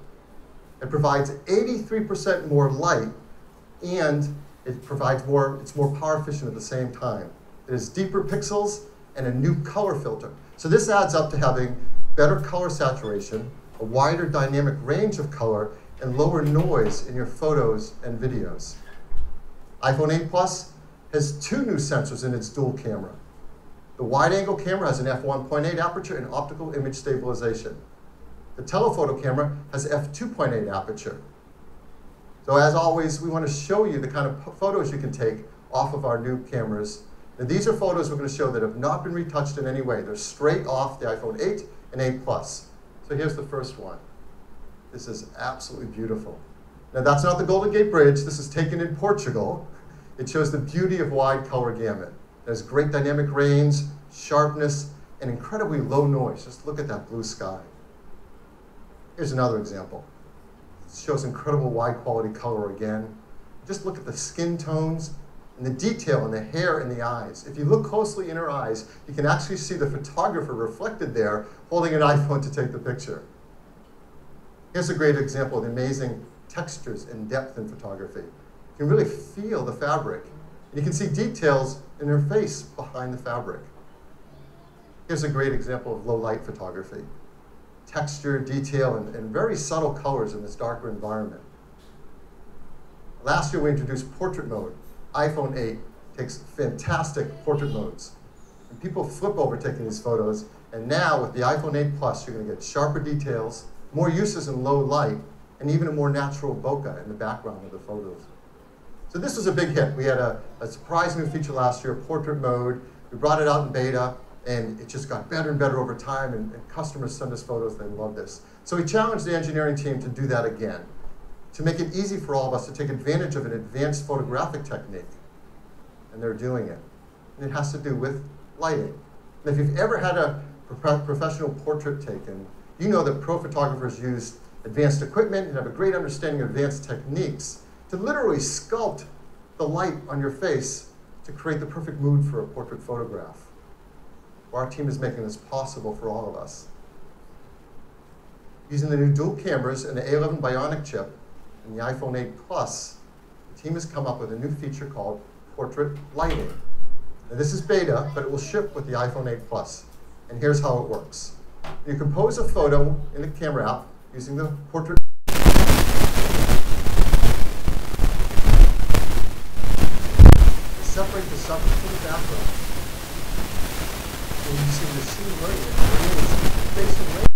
[SPEAKER 15] It provides 83% more light, and it's more power efficient at the same time. It has deeper pixels and a new color filter. So this adds up to having better color saturation, a wider dynamic range of color, and lower noise in your photos and videos. iPhone 8 Plus has 2 new sensors in its dual camera. The wide-angle camera has an f1.8 aperture and optical image stabilization. The telephoto camera has f2.8 aperture. So as always, we want to show you the kind of photos you can take off of our new cameras. And these are photos we're going to show that have not been retouched in any way. They're straight off the iPhone 8 and 8 Plus. So here's the first one. This is absolutely beautiful. Now that's not the Golden Gate Bridge. This is taken in Portugal. It shows the beauty of wide color gamut. There's great dynamic range, sharpness, and incredibly low noise. Just look at that blue sky. Here's another example. It shows incredible wide quality color again. Just look at the skin tones and the detail in the hair and the eyes. If you look closely in her eyes, you can actually see the photographer reflected there holding an iPhone to take the picture. Here's a great example of the amazing textures and depth in photography. You can really feel the fabric. And you can see details in her face behind the fabric. Here's a great example of low light photography. Texture, detail, and very subtle colors in this darker environment. Last year we introduced portrait mode. iPhone 8 takes fantastic portrait modes. And people flip over taking these photos, and now with the iPhone 8 Plus, you're going to get sharper details, more uses in low light, and even a more natural bokeh in the background of the photos. So this was a big hit. We had a surprise new feature last year, portrait mode. We brought it out in beta, and it just got better and better over time, and customers send us photos, they love this. So we challenged the engineering team to do that again, to make it easy for all of us to take advantage of an advanced photographic technique. And they're doing it. And it has to do with lighting. And if you've ever had a professional portrait taken, you know that pro photographers use advanced equipment and have a great understanding of advanced techniques to literally sculpt the light on your face to create the perfect mood for a portrait photograph. Well, our team is making this possible for all of us. Using the new dual cameras and the A11 Bionic chip and the iPhone 8 Plus, the team has come up with a new feature called portrait lighting. Now, this is beta, but it will ship with the iPhone 8 Plus. And here's how it works. You compose a photo in the camera app using the portrait. Separate the subject from the background. And using machine learning, it creates face and range.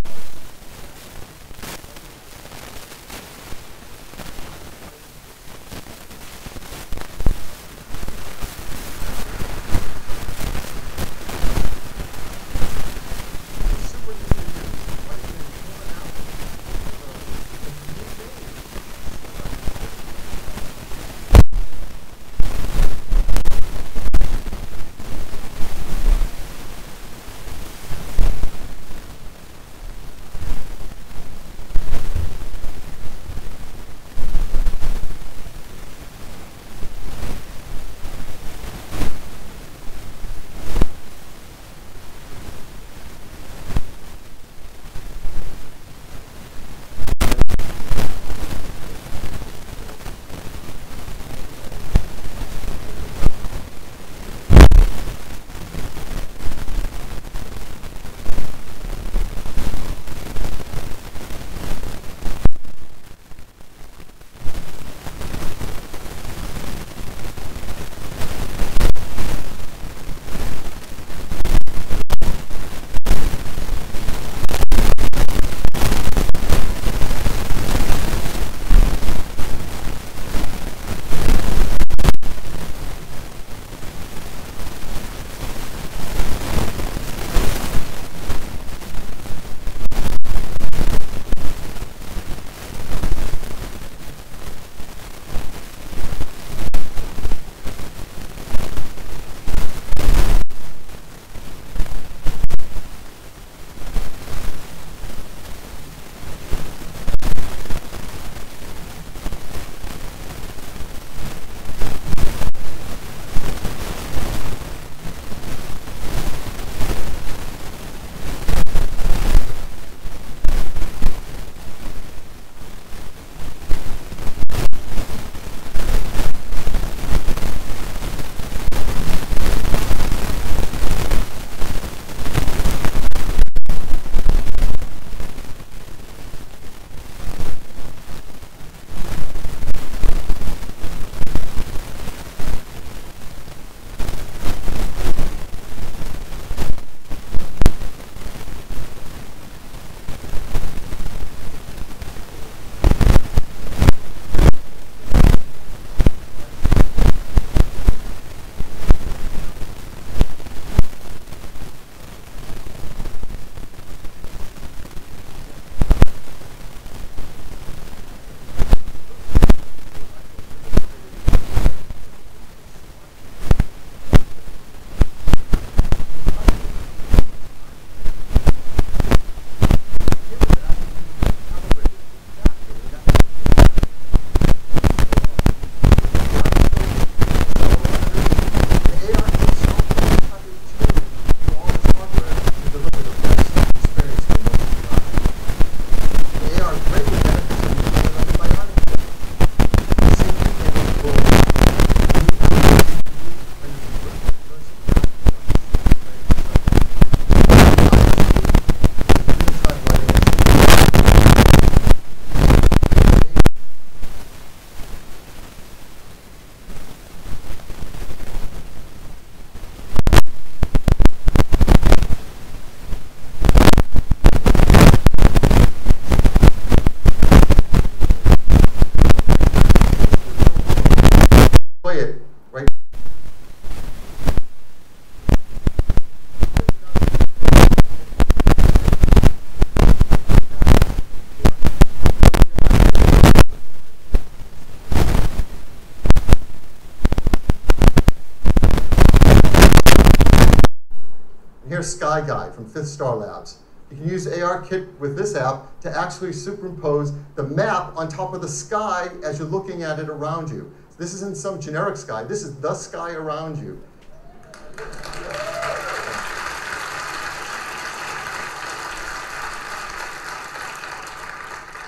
[SPEAKER 15] Near Sky Guide from Fifth Star Labs. You can use ARKit with this app to actually superimpose the map on top of the sky as you're looking at it around you. So this isn't some generic sky, this is the sky around you.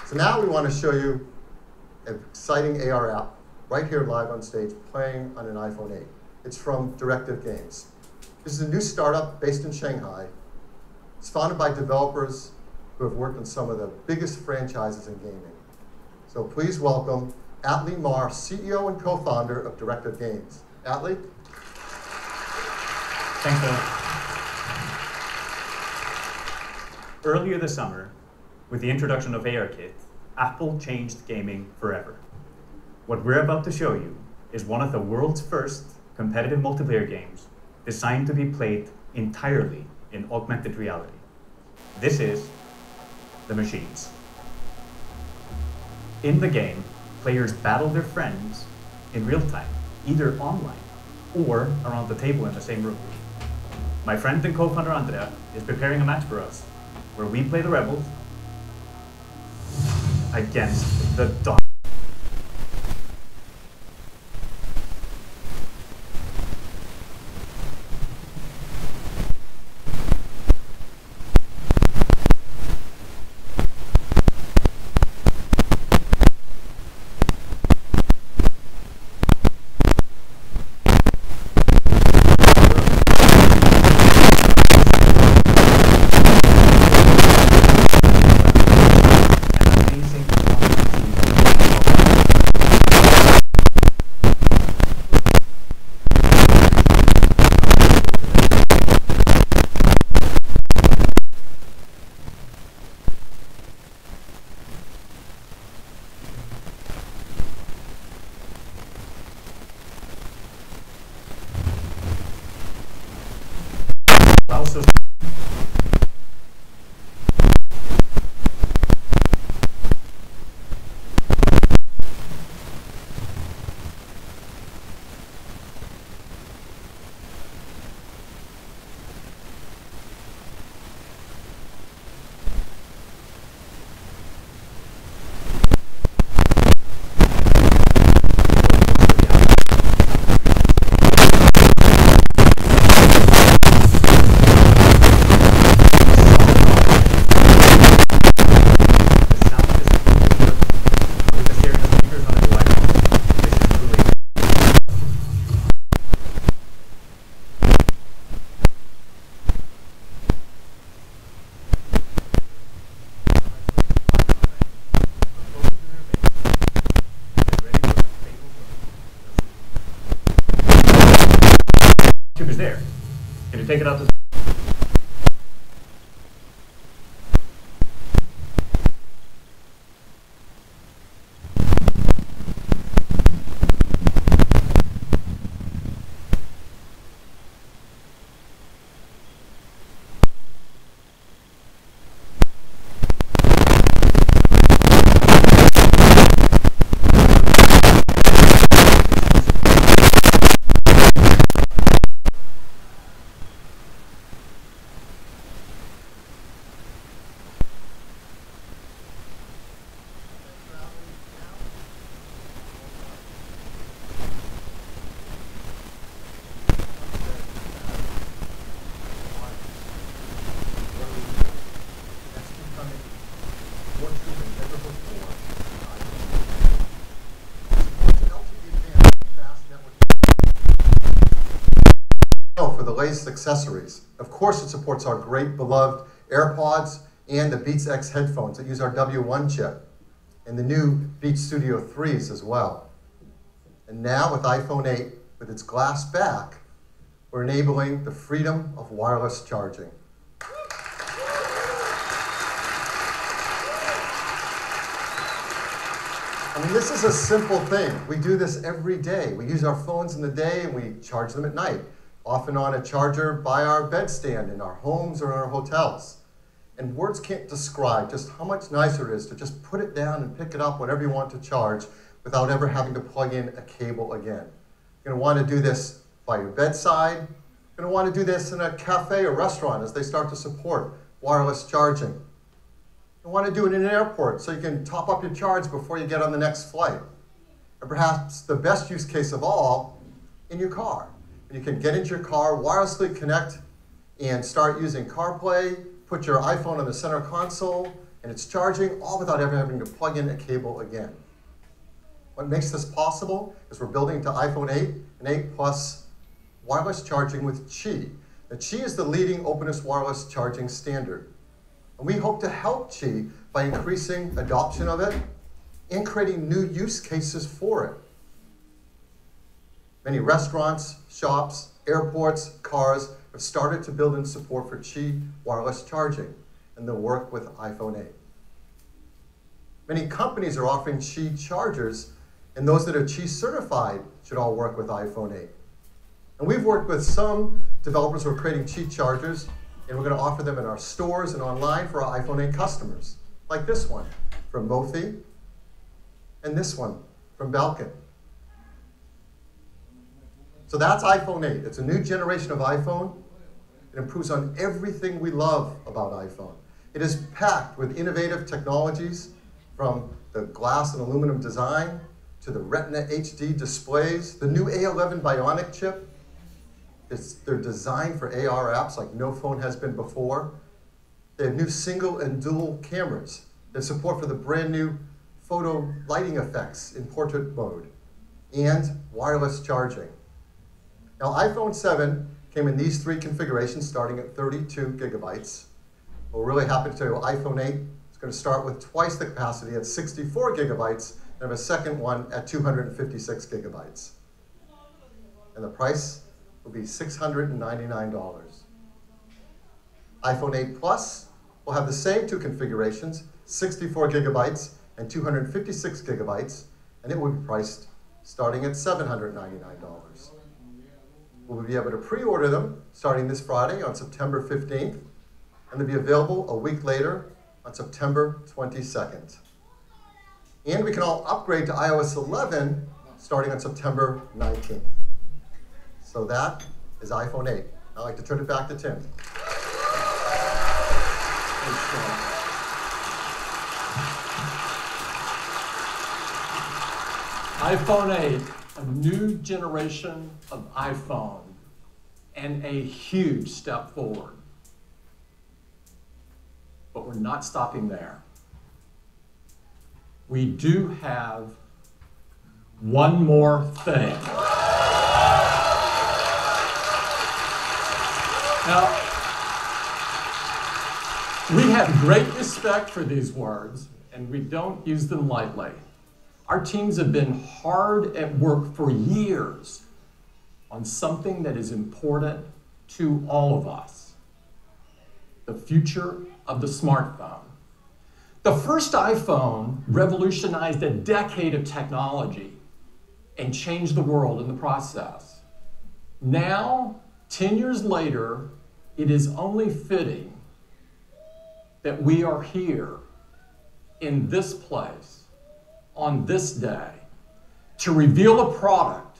[SPEAKER 15] So now we want to show you an exciting AR app right here live on stage playing on an iPhone 8. It's from Directive Games. This is a new startup based in Shanghai. It's founded by developers who have worked on some of the biggest franchises in gaming. So please welcome Atlee Mar, CEO and co-founder of Directive Games. Atlee?
[SPEAKER 16] Thanks, Phil. Earlier this summer, with the introduction of ARKit, Apple changed gaming forever. What we're about to show you is one of the world's first competitive multiplayer games designed to be played entirely in augmented reality. This is The Machines. In the game, players battle their friends in real time, either online or around the table in the same room. My friend and co-founder Andrea is preparing a match for us, where we play the rebels against the dark. Is there. Can you take it out to
[SPEAKER 15] for the latest accessories. Of course, it supports our great beloved AirPods and the Beats X headphones that use our W1 chip, and the new Beats Studio 3s as well. And now with iPhone 8, with its glass back, we're enabling the freedom of wireless charging. I mean, this is a simple thing. We do this every day. We use our phones in the day and we charge them at night, often on a charger by our bedstand in our homes or in our hotels. And words can't describe just how much nicer it is to just put it down and pick it up whenever you want to charge without ever having to plug in a cable again. You're going to want to do this by your bedside, You're going to want to do this in a cafe or restaurant as they start to support wireless charging. You want to do it in an airport so you can top up your charge before you get on the next flight. And perhaps the best use case of all, in your car. You can get into your car, wirelessly connect, and start using CarPlay, put your iPhone on the center console, and it's charging, all without ever having to plug in a cable again. What makes this possible is we're building to iPhone 8 and 8 Plus wireless charging with Qi. Now, Qi is the leading openness wireless charging standard. And we hope to help Qi by increasing adoption of it and creating new use cases for it. Many restaurants, shops, airports, cars have started to build in support for Qi wireless charging, and they'll work with iPhone 8. Many companies are offering Qi chargers, and those that are Qi certified should all work with iPhone 8. And we've worked with some developers who are creating Qi chargers, and we're going to offer them in our stores and online for our iPhone 8 customers, like this one from Mophie, and this one from Belkin. So that's iPhone 8. It's a new generation of iPhone. It improves on everything we love about iPhone. It is packed with innovative technologies, from the glass and aluminum design to the Retina HD displays, the new A11 Bionic chip. They're designed for AR apps like no phone has been before. They have new single and dual cameras. They have support for the brand new photo lighting effects in portrait mode, and wireless charging. Now, iPhone 7 came in these three configurations starting at 32 gigabytes. We're really happy to tell you iPhone 8 is going to start with twice the capacity at 64 gigabytes and have a second one at 256 gigabytes. And the price will be $699. iPhone 8 Plus will have the same two configurations, 64 gigabytes and 256 gigabytes, and it will be priced starting at $799. We'll be able to pre-order them starting this Friday on September 15th, and they'll be available a week later on September 22nd. And we can all upgrade to iOS 11 starting on September 19th. So that is iPhone 8. I'd like to turn it back to Tim.
[SPEAKER 2] iPhone 8, a new generation of iPhone, and a huge step forward. But we're not stopping there. We do have one more thing. Now, we have great respect for these words, and we don't use them lightly. Our teams have been hard at work for years on something that is important to all of us: the future of the smartphone. The first iPhone revolutionized a decade of technology and changed the world in the process. Now, 10 years later, it is only fitting that we are here in this place on this day to reveal a product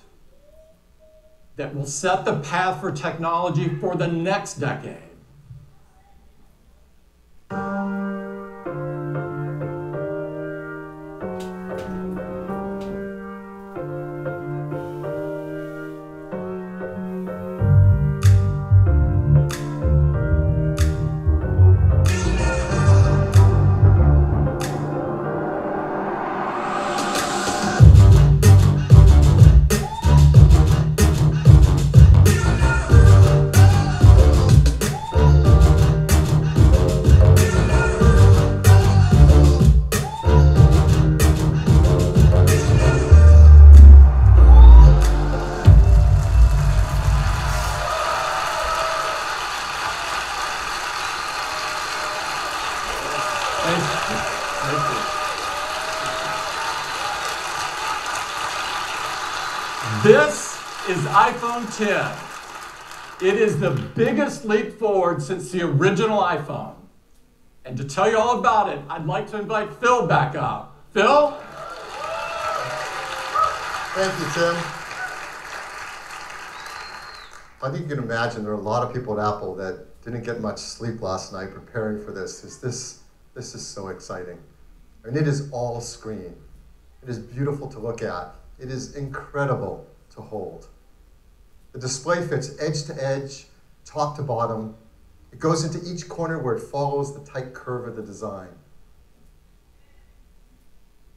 [SPEAKER 2] that will set the path for technology for the next decade. This is iPhone 10. It is the biggest leap forward since the original iPhone. And to tell you all about it, I'd like to invite Phil back up. Phil?
[SPEAKER 15] Thank you, Tim. I think you can imagine there are a lot of people at Apple that didn't get much sleep last night preparing for this. This is so exciting. I mean, it is all screen. It is beautiful to look at. It is incredible to hold. The display fits edge to edge, top to bottom. It goes into each corner where it follows the tight curve of the design.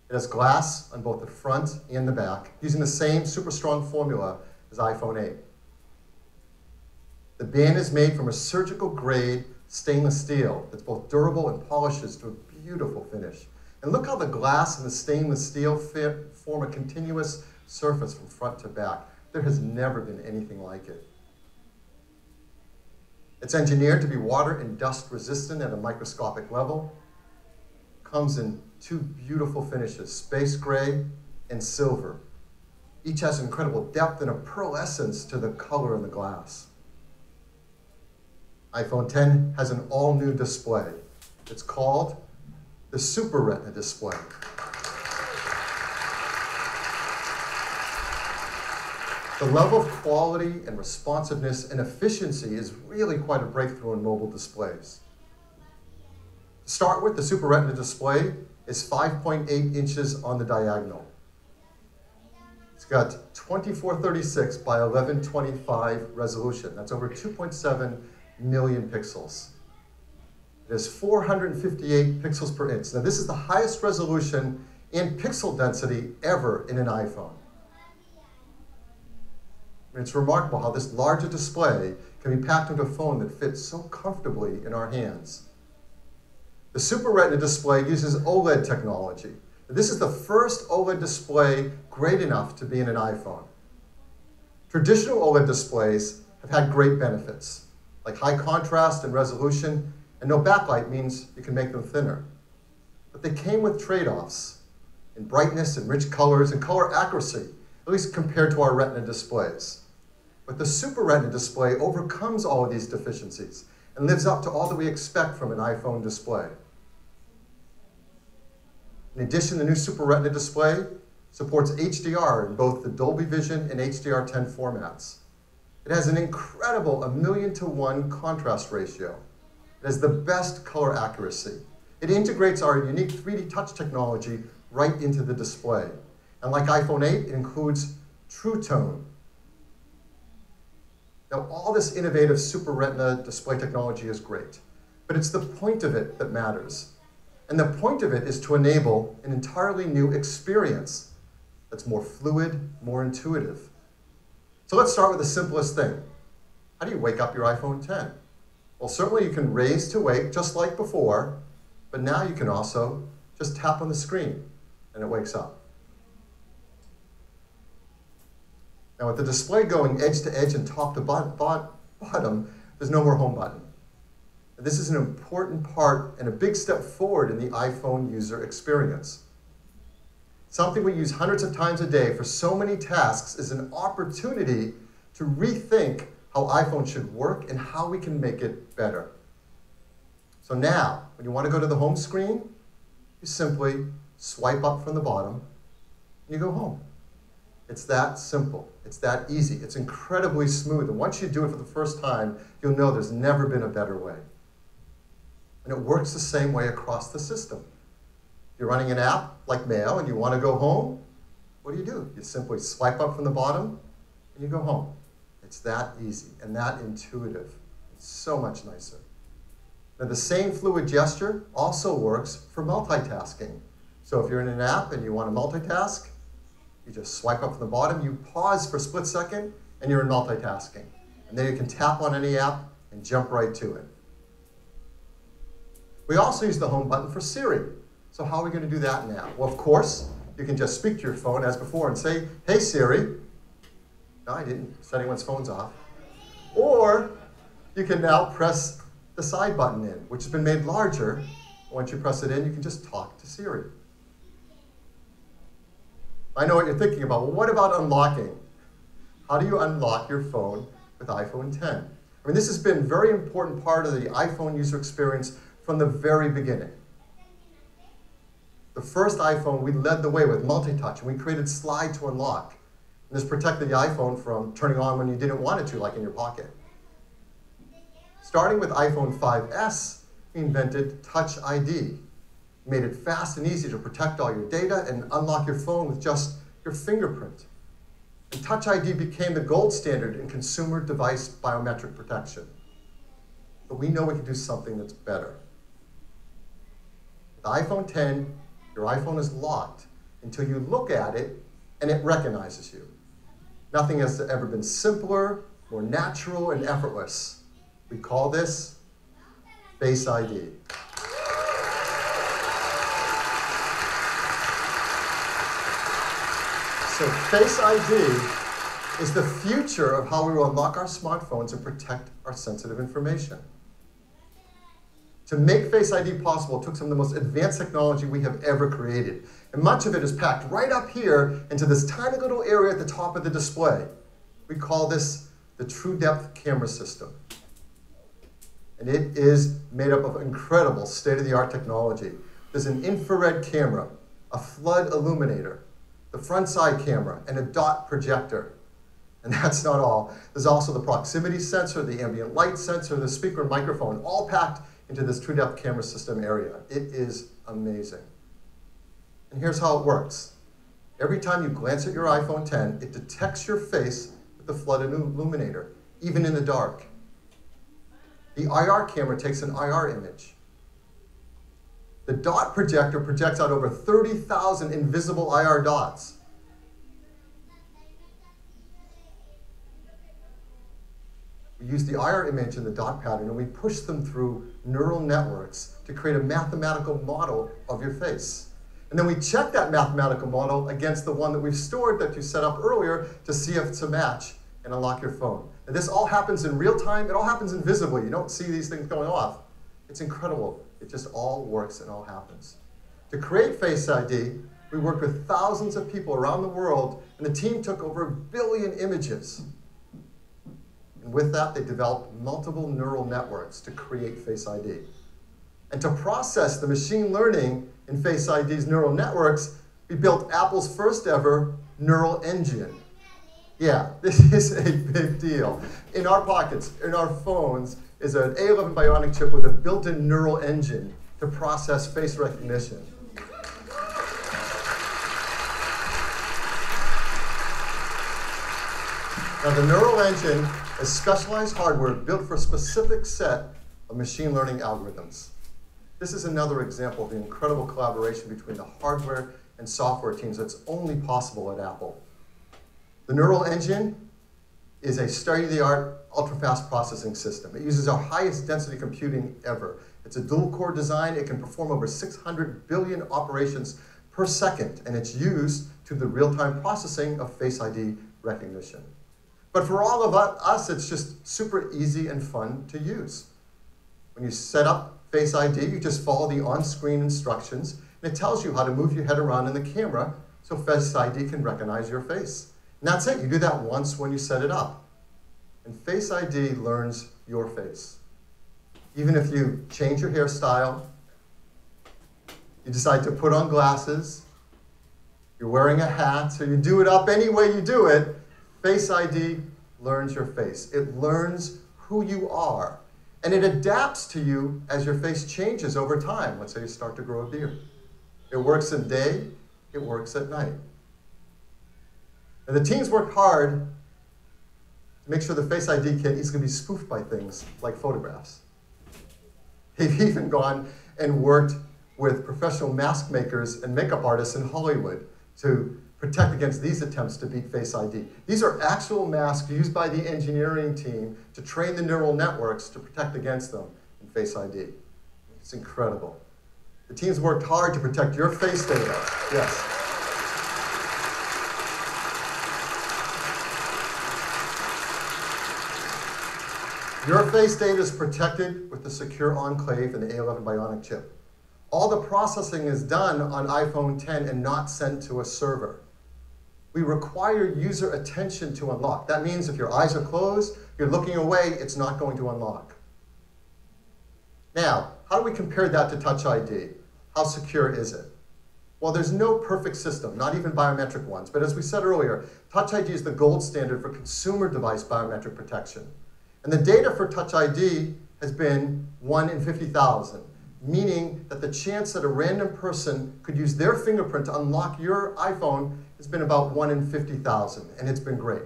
[SPEAKER 15] It has glass on both the front and the back, using the same super strong formula as iPhone 8. The band is made from a surgical grade stainless steel that's both durable and polishes to a beautiful finish. And look how the glass and the stainless steel form a continuous surface from front to back. There has never been anything like it. It's engineered to be water and dust resistant at a microscopic level. Comes in two beautiful finishes, space gray and silver. Each has incredible depth and a pearlescence to the color in the glass. iPhone 10 has an all-new display. It's called the Super Retina display. The level of quality and responsiveness and efficiency is really quite a breakthrough in mobile displays. To start with, the Super Retina display is 5.8 inches on the diagonal. It's got 2436 by 1125 resolution. That's over 2.7 million pixels. It has 458 pixels per inch. Now, this is the highest resolution and pixel density ever in an iPhone. And it's remarkable how this larger display can be packed into a phone that fits so comfortably in our hands. The Super Retina display uses OLED technology. This is the first OLED display great enough to be in an iPhone. Traditional OLED displays have had great benefits, like high contrast and resolution, and no backlight means you can make them thinner. But they came with trade-offs in brightness and rich colors and color accuracy, at least compared to our Retina displays. But the Super Retina display overcomes all of these deficiencies and lives up to all that we expect from an iPhone display. In addition, the new Super Retina display supports HDR in both the Dolby Vision and HDR10 formats. It has an incredible 1,000,000 to 1 contrast ratio. It has the best color accuracy. It integrates our unique 3D touch technology right into the display. And like iPhone 8, it includes True Tone. Now, all this innovative Super Retina display technology is great, but it's the point of it that matters. And the point of it is to enable an entirely new experience that's more fluid, more intuitive. So let's start with the simplest thing. How do you wake up your iPhone 10? Well, certainly you can raise to wake just like before, but now you can also just tap on the screen and it wakes up. Now with the display going edge to edge and top to bottom, there's no more home button. And this is an important part and a big step forward in the iPhone user experience. Something we use hundreds of times a day for so many tasks is an opportunity to rethink how iPhone should work and how we can make it better. So now, when you want to go to the home screen, you simply swipe up from the bottom and you go home. It's that simple. It's that easy. It's incredibly smooth. And once you do it for the first time, you'll know there's never been a better way. And it works the same way across the system. You're running an app like Mail and you want to go home, what do? You simply swipe up from the bottom and you go home. It's that easy and that intuitive. It's so much nicer. Now the same fluid gesture also works for multitasking. So if you're in an app and you want to multitask, you just swipe up from the bottom, you pause for a split second, and you're in multitasking. And then you can tap on any app and jump right to it. We also use the home button for Siri. So how are we going to do that now? Well, of course, you can just speak to your phone as before and say, "Hey Siri." No, I didn't set anyone's phones off. Or you can now press the side button in, which has been made larger. Once you press it in, you can just talk to Siri. I know what you're thinking about. Well, what about unlocking? How do you unlock your phone with iPhone 10? I mean, this has been a very important part of the iPhone user experience from the very beginning. The first iPhone, we led the way with multi-touch, and we created slide to unlock. And this protected the iPhone from turning on when you didn't want it to, like in your pocket. Starting with iPhone 5S, we invented Touch ID. Made it fast and easy to protect all your data and unlock your phone with just your fingerprint. And Touch ID became the gold standard in consumer device biometric protection. But we know we can do something that's better. With the iPhone 10, your iPhone is locked until you look at it and it recognizes you. Nothing has ever been simpler, more natural, and effortless. We call this Face ID. So Face ID is the future of how we will unlock our smartphones and protect our sensitive information. To make Face ID possible, it took some of the most advanced technology we have ever created. And much of it is packed right up here into this tiny little area at the top of the display. We call this the True Depth Camera System. And it is made up of incredible state-of-the-art technology. There's an infrared camera, a flood illuminator, the front side camera, and a dot projector. And that's not all. There's also the proximity sensor, the ambient light sensor, the speaker and microphone, all packed into this True Depth Camera System area. It is amazing. And here's how it works. Every time you glance at your iPhone 10, it detects your face with the flood illuminator, even in the dark. The IR camera takes an IR image. The dot projector projects out over 30,000 invisible IR dots. We use the IR image and the dot pattern, and we push them through neural networks to create a mathematical model of your face. And then we check that mathematical model against the one that we've stored that you set up earlier to see if it's a match and unlock your phone. And this all happens in real time. It all happens invisibly. You don't see these things going off. It's incredible. It just all works and all happens. To create Face ID, we worked with thousands of people around the world, and the team took over 1 billion images. And with that, they developed multiple neural networks to create Face ID. And to process the machine learning in Face ID's neural networks, we built Apple's first ever neural engine. Yeah, this is a big deal. In our pockets, in our phones, is an A11 Bionic chip with a built-in neural engine to process face recognition. Now, the neural engine is specialized hardware built for a specific set of machine learning algorithms. This is another example of the incredible collaboration between the hardware and software teams that's only possible at Apple. The neural engine is a state-of-the-art, ultra-fast processing system. It uses our highest density computing ever. It's a dual-core design. It can perform over 600 billion operations per second, and it's used to the real-time processing of Face ID recognition. But for all of us, it's just super easy and fun to use. When you set up Face ID, you just follow the on-screen instructions, and it tells you how to move your head around in the camera so Face ID can recognize your face. And that's it. You do that once when you set it up. And Face ID learns your face. Even if you change your hairstyle, you decide to put on glasses, you're wearing a hat, so you do it up any way you do it, Face ID learns your face. It learns who you are. And it adapts to you as your face changes over time. Let's say you start to grow a beard. It works at day, it works at night. And the teams worked hard to make sure the Face ID kit is going to be spoofed by things like photographs. They've even gone and worked with professional mask makers and makeup artists in Hollywood to protect against these attempts to beat Face ID. These are actual masks used by the engineering team to train the neural networks to protect against them in Face ID. It's incredible. The teams worked hard to protect your face data. Yes. Your face data is protected with the secure enclave and the A11 Bionic chip. All the processing is done on iPhone 10 and not sent to a server. We require user attention to unlock. That means if your eyes are closed, you're looking away, it's not going to unlock. Now, how do we compare that to Touch ID? How secure is it? While there's no perfect system, not even biometric ones, but as we said earlier, Touch ID is the gold standard for consumer device biometric protection. And the data for Touch ID has been 1 in 50,000, meaning that the chance that a random person could use their fingerprint to unlock your iPhone has been about 1 in 50,000, and it's been great.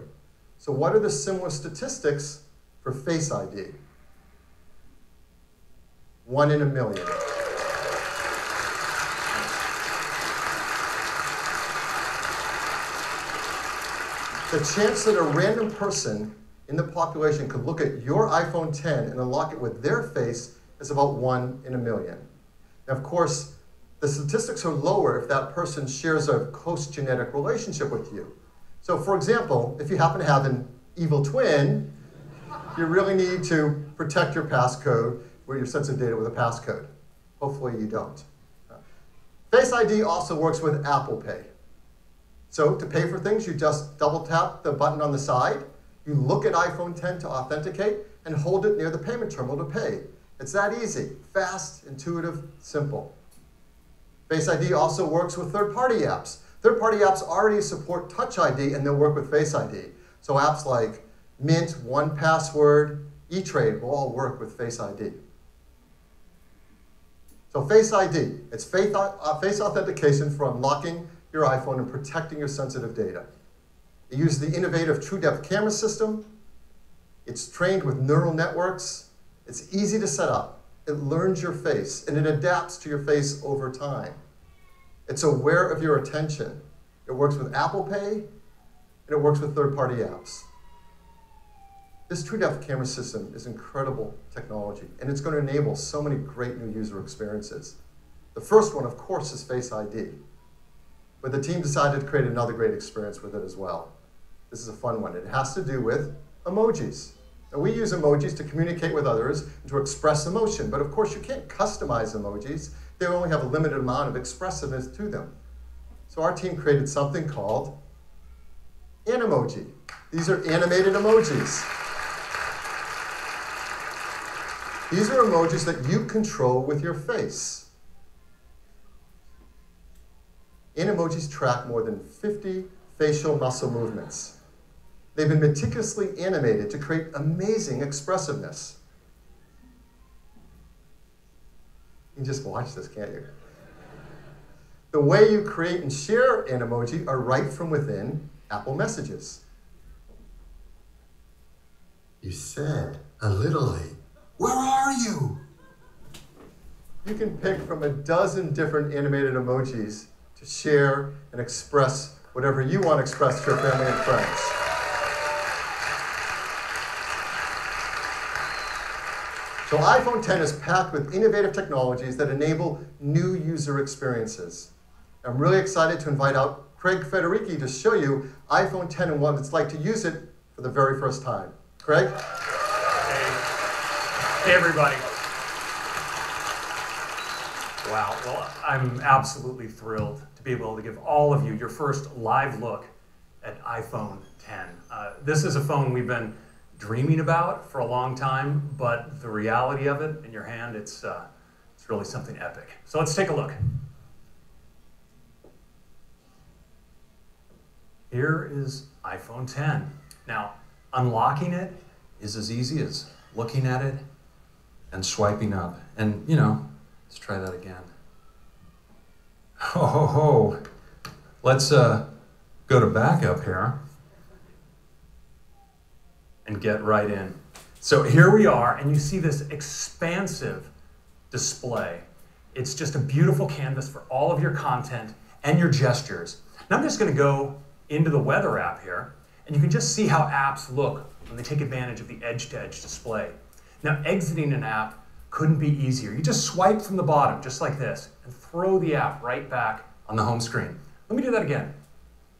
[SPEAKER 15] So what are the similar statistics for Face ID? 1 in a million. The chance that a random person in the population could look at your iPhone 10 and unlock it with their face is about 1 in a million. Now, of course, the statistics are lower if that person shares a close genetic relationship with you. So, for example, if you happen to have an evil twin, you really need to protect your passcode or your sensitive data with a passcode. Hopefully you don't. Face ID also works with Apple Pay. So to pay for things, you just double tap the button on the side, you look at iPhone 10 to authenticate, and hold it near the payment terminal to pay. It's that easy, fast, intuitive, simple. Face ID also works with third-party apps. Third-party apps already support Touch ID, and they'll work with Face ID. So apps like Mint, 1Password, eTrade will all work with Face ID. So Face ID, it's face authentication for unlocking your iPhone and protecting your sensitive data. It uses the innovative TrueDepth camera system. It's trained with neural networks. It's easy to set up. It learns your face, and it adapts to your face over time. It's aware of your attention. It works with Apple Pay, and it works with third-party apps. This TrueDepth camera system is incredible technology, and it's going to enable so many great new user experiences. The first one, of course, is Face ID. But the team decided to create another great experience with it as well. This is a fun one. It has to do with emojis. Now, we use emojis to communicate with others and to express emotion, but of course you can't customize emojis. They only have a limited amount of expressiveness to them. So our team created something called Animoji. These are animated emojis. These are emojis that you control with your face. Animojis track more than 50 facial muscle movements. They've been meticulously animated to create amazing expressiveness. You can just watch this, can't you? The way you create and share Animoji are right from within Apple Messages.
[SPEAKER 17] You said a little late. Where are you?
[SPEAKER 15] You can pick from a dozen different animated emojis to share and express whatever you want to express to your family and friends. So iPhone 10 is packed with innovative technologies that enable new user experiences. I'm really excited to invite out Craig Federici to show you iPhone 10 and what it's like to use it for the very first time. Craig?
[SPEAKER 14] Hey everybody. Wow, well, I'm absolutely thrilled to be able to give all of you your first live look at iPhone 10. This is a phone we've been dreaming about for a long time, but the reality of it in your hand, it's really something epic. So let's take a look. Here is iPhone 10. Now, unlocking it is as easy as looking at it and swiping up. And, you know, let's try that again. Ho, ho, ho. Let's go to backup here and get right in. So here we are, and you see this expansive display. It's just a beautiful canvas for all of your content and your gestures. Now I'm just going to go into the weather app here, and you can just see how apps look when they take advantage of the edge-to-edge display. Now, exiting an app couldn't be easier. You just swipe from the bottom, just like this, and throw the app right back on the home screen. Let me do that again.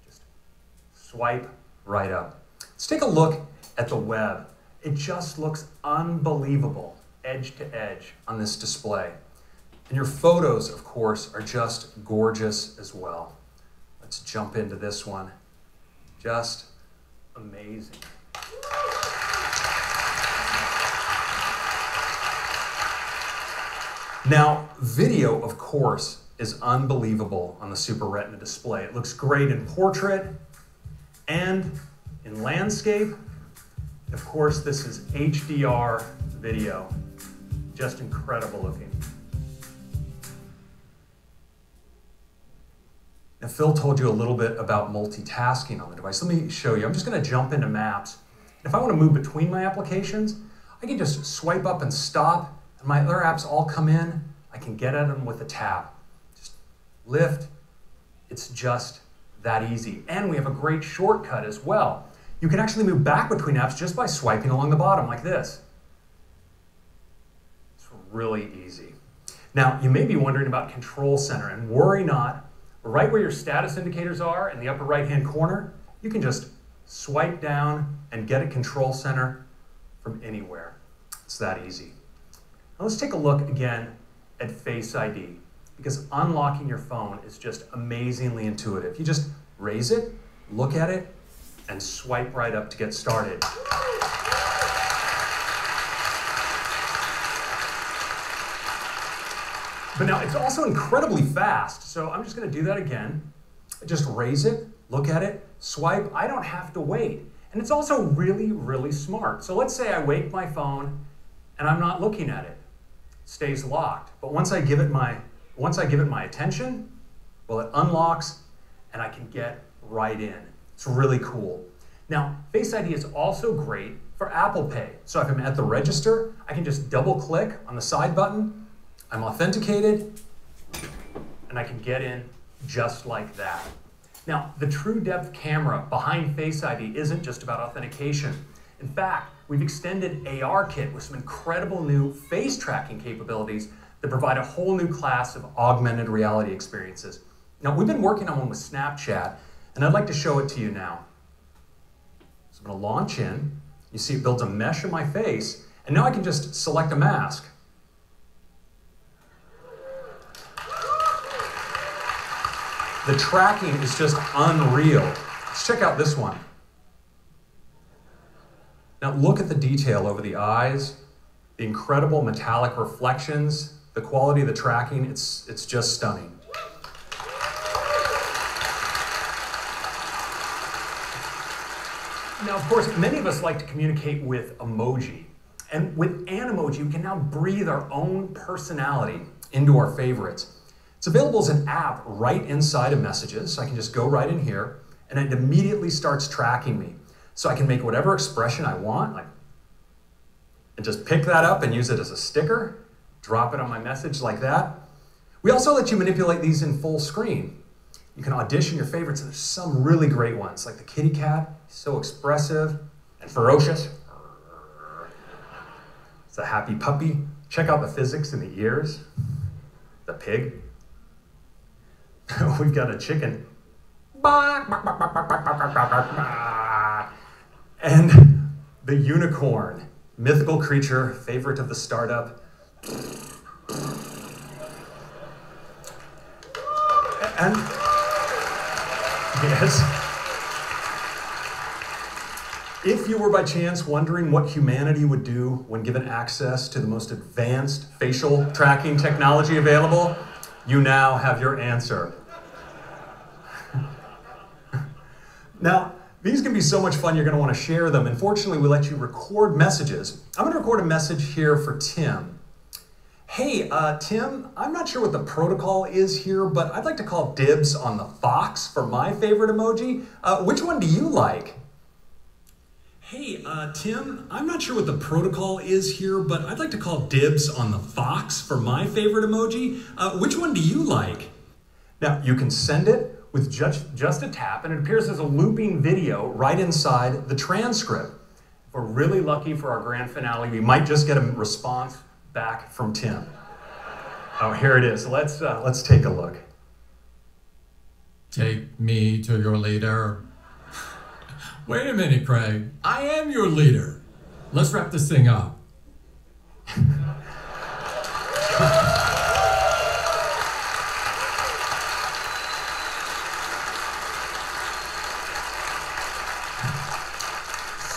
[SPEAKER 14] Just swipe right up. Let's take a look at the web. It just looks unbelievable, edge to edge on this display. And your photos, of course, are just gorgeous as well. Let's jump into this one. Just amazing. Now, video, of course,
[SPEAKER 18] is unbelievable on the Super Retina display. It looks great in portrait and in landscape. Of course, this is HDR video. Just incredible looking. Now, Phil told you a little bit about multitasking on the device. Let me show you. I'm just going to jump into Maps. If I want to move between my applications, I can just swipe up and stop, and my other apps all come in. I can get at them with a tap. Just lift. It's just that easy. And we have a great shortcut as well. You can actually move back between apps just by swiping along the bottom like this. It's really easy. Now, you may be wondering about Control Center, and worry not. Right where your status indicators are in the upper right-hand corner, you can just swipe down and get a Control Center from anywhere. It's that easy. Now let's take a look again at Face ID, because unlocking your phone is just amazingly intuitive. You just raise it, look at it, and swipe right up to get started. But now it's also incredibly fast, so I'm just going to do that again. Just raise it, look at it, swipe. I don't have to wait. And it's also really, really smart. So let's say I wake my phone and I'm not looking at it. It stays locked. But once I give it my attention, well, it unlocks and I can get right in. It's really cool. Now, Face ID is also great for Apple Pay. So if I'm at the register, I can just double click on the side button. I'm authenticated, and I can get in just like that. Now, the True Depth camera behind Face ID isn't just about authentication. In fact, we've extended ARKit with some incredible new face tracking capabilities that provide a whole new class of augmented reality experiences. Now, we've been working on one with Snapchat, and I'd like to show it to you now. So I'm going to launch in. You see it builds a mesh of my face, and now I can just select a mask. The tracking is just unreal. Let's check out this one. Now look at the detail over the eyes, the incredible metallic reflections, the quality of the tracking, it's just stunning. Now, of course, many of us like to communicate with emoji. And with Animoji, we can now breathe our own personality into our favorites. It's available as an app right inside of Messages. So I can just go right in here, and it immediately starts tracking me. So I can make whatever expression I want, and just pick that up and use it as a sticker, drop it on my message like that. We also let you manipulate these in full screen. You can audition your favorites, and there's some really great ones, like the kitty cat, so expressive and ferocious. It's a happy puppy. Check out the physics in the ears. The pig. We've got a chicken. And the unicorn, mythical creature, favorite of the startup. And yes, if you were by chance wondering what humanity would do when given access to the most advanced facial tracking technology available, you now have your answer. Now, these can be so much fun, you're going to want to share them. Unfortunately, we let you record messages. I'm going to record a message here for Tim. Hey, Tim, I'm not sure what the protocol is here, but I'd like to call dibs on the fox for my favorite emoji. Which one do you like? Hey, Tim, I'm not sure what the protocol is here, but I'd like to call dibs on the fox for my favorite emoji. Which one do you like? Now, you can send it with just a tap, and it appears as a looping video right inside the transcript. If we're really lucky for our grand finale, we might just get a response back from Tim. Oh, here it is. Let's take a look.
[SPEAKER 19] Take me to your leader. Wait a minute, Craig. I am your leader. Let's wrap this thing up.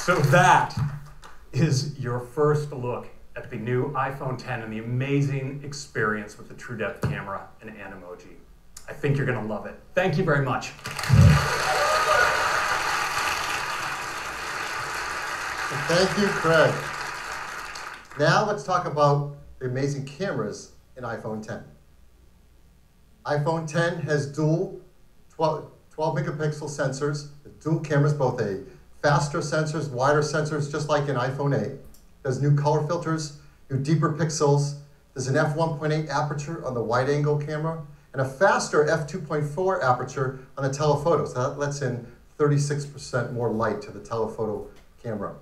[SPEAKER 18] So that is your first look at the new iPhone 10 and the amazing experience with the True Depth camera and Animoji. I think you're going to love it. Thank you very much.
[SPEAKER 15] Thank you, Craig. Now let's talk about the amazing cameras in iPhone 10. iPhone 10 has dual 12 megapixel sensors, dual cameras, both a faster sensors, wider sensors, just like in iPhone 8. There's new color filters, new deeper pixels. There's an f1.8 aperture on the wide-angle camera, and a faster f2.4 aperture on the telephoto. So that lets in 36% more light to the telephoto camera.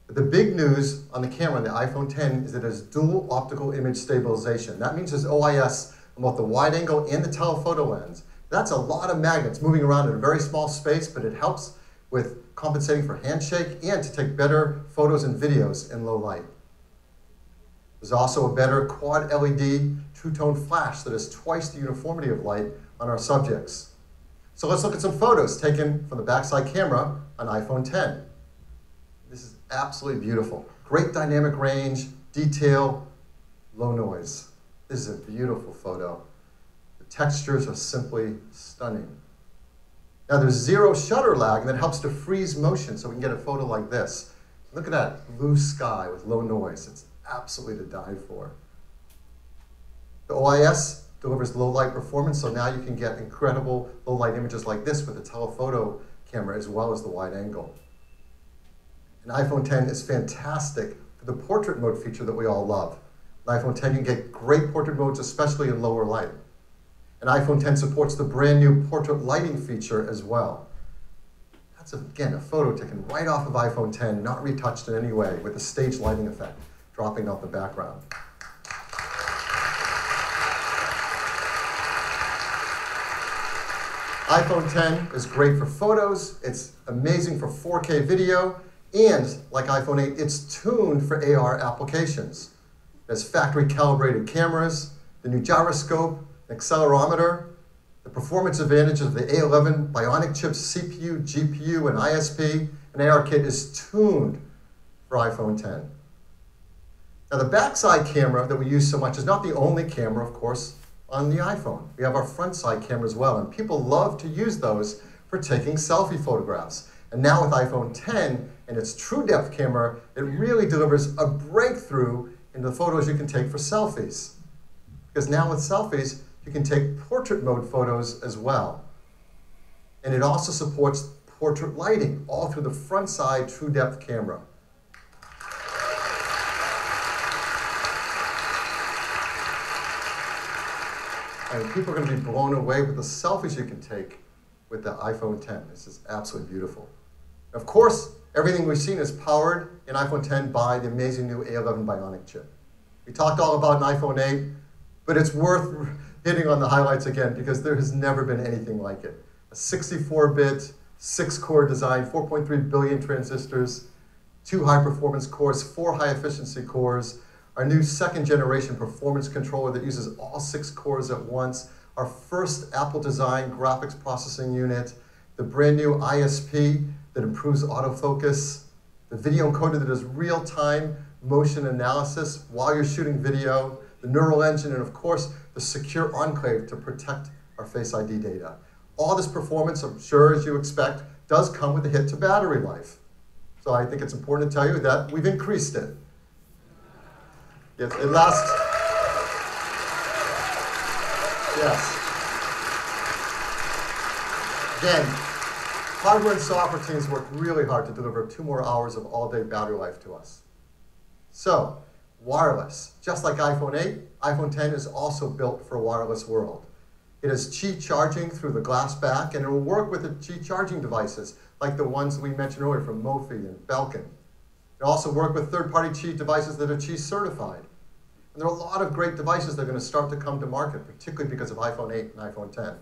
[SPEAKER 15] But the big news on the camera on the iPhone 10 is that it has dual optical image stabilization. That means there's OIS on both the wide angle and the telephoto lens. That's a lot of magnets moving around in a very small space, but it helps with compensating for handshake and to take better photos and videos in low light. There's also a better quad LED two-tone flash that has twice the uniformity of light on our subjects. So let's look at some photos taken from the backside camera on iPhone 10. This is absolutely beautiful. Great dynamic range, detail, low noise. This is a beautiful photo. The textures are simply stunning. Now there's zero shutter lag, and that helps to freeze motion so we can get a photo like this. Look at that blue sky with low noise. It's absolutely to die for. The OIS delivers low light performance, so now you can get incredible low light images like this with the telephoto camera as well as the wide angle. And iPhone 10 is fantastic for the portrait mode feature that we all love. On iPhone 10 you can get great portrait modes, especially in lower light. And iPhone 10 supports the brand new portrait lighting feature as well. That's, again, a photo taken right off of iPhone 10, not retouched in any way, with a stage lighting effect dropping out the background. iPhone 10 is great for photos, it's amazing for 4K video, and like iPhone 8, it's tuned for AR applications. It has factory calibrated cameras, the new gyroscope, accelerometer, the performance advantages of the A11 Bionic chips CPU, GPU, and ISP, and ARKit is tuned for iPhone 10. Now the backside camera that we use so much is not the only camera, of course, on the iPhone. We have our front side camera as well, and people love to use those for taking selfie photographs. And now with iPhone 10 and its True Depth camera, it really delivers a breakthrough in the photos you can take for selfies. Because now with selfies, you can take portrait mode photos as well. And it also supports portrait lighting, all through the front side True Depth camera. And people are going to be blown away with the selfies you can take with the iPhone 10. This is absolutely beautiful. Of course, everything we've seen is powered in iPhone 10 by the amazing new A11 Bionic chip. We talked all about an iPhone 8, but it's worth hitting on the highlights again because there has never been anything like it. A 64-bit, 6-core design, 4.3 billion transistors, 2 high-performance cores, 4 high-efficiency cores, our new second-generation performance controller that uses all 6 cores at once, our first Apple-designed graphics processing unit, the brand new ISP that improves autofocus, the video encoder that does real-time motion analysis while you're shooting video, the neural engine, and of course, the secure enclave to protect our Face ID data. All this performance, I'm sure as you expect, does come with a hit to battery life. So I think it's important to tell you that we've increased it. Yes, it lasts. Yes. Again, hardware and software teams work really hard to deliver 2 more hours of all-day battery life to us. So, wireless. Just like iPhone 8, iPhone 10 is also built for a wireless world. It has Qi charging through the glass back, and it will work with the Qi charging devices, like the ones we mentioned earlier from Mophie and Belkin. It also works with third-party Qi devices that are Qi certified. And there are a lot of great devices that are going to start to come to market, particularly because of iPhone 8 and iPhone 10.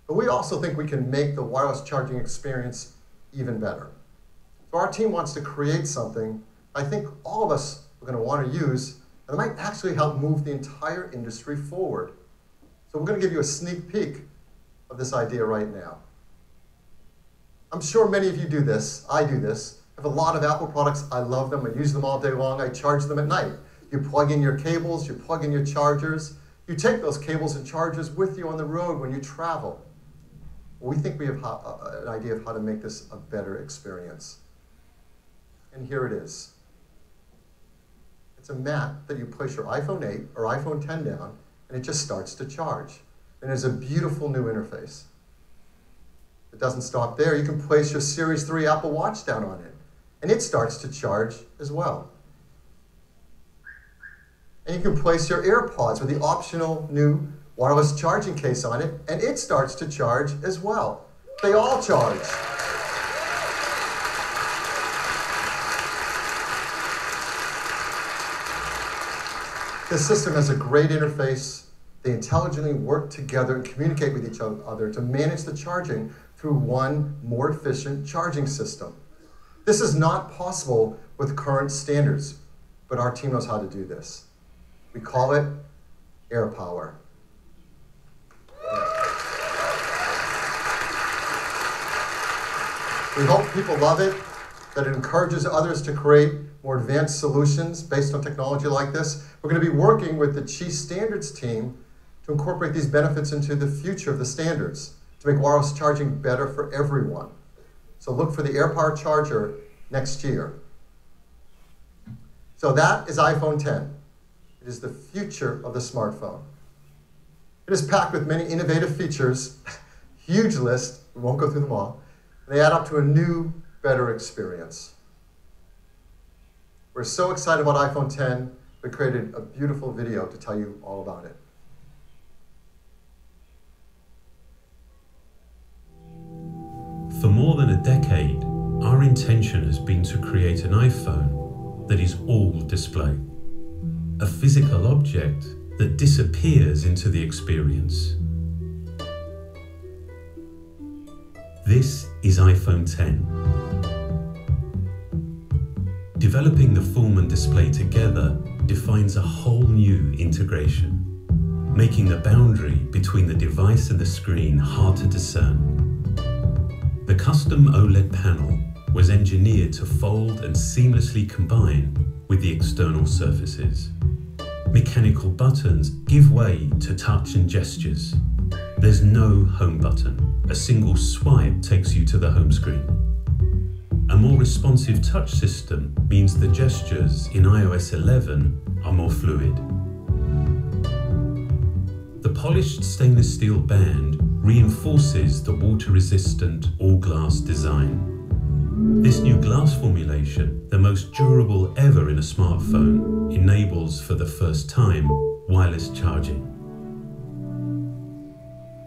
[SPEAKER 15] But we also think we can make the wireless charging experience even better. So our team wants to create something I think all of us are going to want to use, and it might actually help move the entire industry forward. So we're going to give you a sneak peek of this idea right now. I'm sure many of you do this, I do this, I have a lot of Apple products. I love them. I use them all day long. I charge them at night. You plug in your cables, you plug in your chargers. You take those cables and chargers with you on the road when you travel. We think we have an idea of how to make this a better experience. And here it is. It's a mat that you place your iPhone 8 or iPhone 10 down, and it just starts to charge. And it's a beautiful new interface. It doesn't stop there. You can place your Series 3 Apple Watch down on it, and it starts to charge as well. And you can place your AirPods with the optional new wireless charging case on it, and it starts to charge as well. They all charge. This system has a great interface. They intelligently work together and communicate with each other to manage the charging through one more efficient charging system. This is not possible with current standards, but our team knows how to do this. We call it AirPower. We hope people love it, that it encourages others to create more advanced solutions based on technology like this. We're going to be working with the Chief Standards team to incorporate these benefits into the future of the standards, to make wireless charging better for everyone. So look for the AirPower charger next year. So that is iPhone 10. It is the future of the smartphone. It is packed with many innovative features, huge list, we won't go through them all. They add up to a new, better experience. We're so excited about iPhone 10, we created a beautiful video to tell you all about it.
[SPEAKER 20] For more than a decade, our intention has been to create an iPhone that is all display. A physical object that disappears into the experience. This is iPhone 10. Developing the form and display together defines a whole new integration, making the boundary between the device and the screen hard to discern. The custom OLED panel was engineered to fold and seamlessly combine with the external surfaces. Mechanical buttons give way to touch and gestures. There's no home button. A single swipe takes you to the home screen. A more responsive touch system means the gestures in iOS 11 are more fluid. The polished stainless steel band reinforces the water-resistant all-glass design. This new glass formulation, the most durable ever in a smartphone, enables for the first time wireless charging.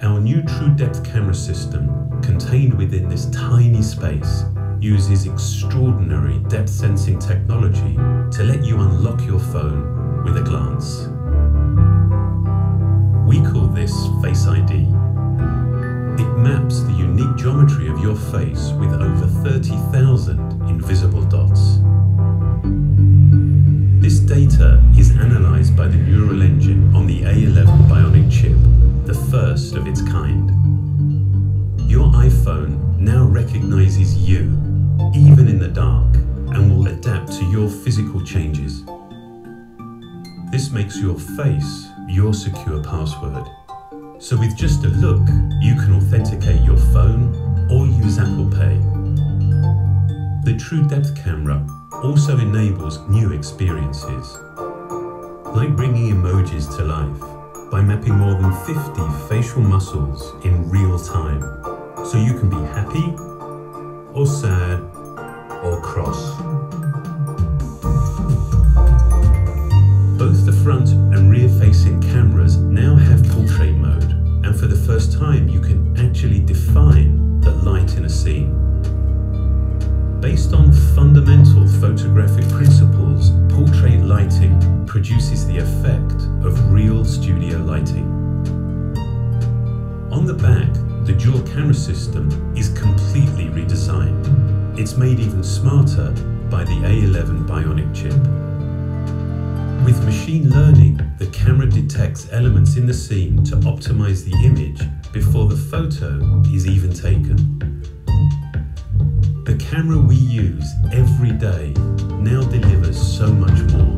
[SPEAKER 20] Our new True Depth camera system, contained within this tiny space, uses extraordinary depth sensing technology to let you unlock your phone with a glance. We call this Face ID. It maps the unique geometry of your face with over 30,000 invisible dots. This data is analyzed by the neural engine on the A11 Bionic chip, the first of its kind. Your iPhone now recognizes you, even in the dark, and will adapt to your physical changes. This makes your face your secure password. So with just a look, you can authenticate your phone or use Apple Pay. The True Depth camera also enables new experiences, like bringing emojis to life by mapping more than 50 facial muscles in real time, so you can be happy or sad or cross. Both the front and rear-facing cameras now have portrait mode, and for the first time you can actually define the light in a scene. Based on fundamental photographic principles, portrait lighting produces the effect of real studio lighting. On the back, the dual camera system is completely redesigned. It's made even smarter by the A11 Bionic chip. With machine learning, the camera detects elements in the scene to optimize the image before the photo is even taken. The camera we use every day now delivers so much more.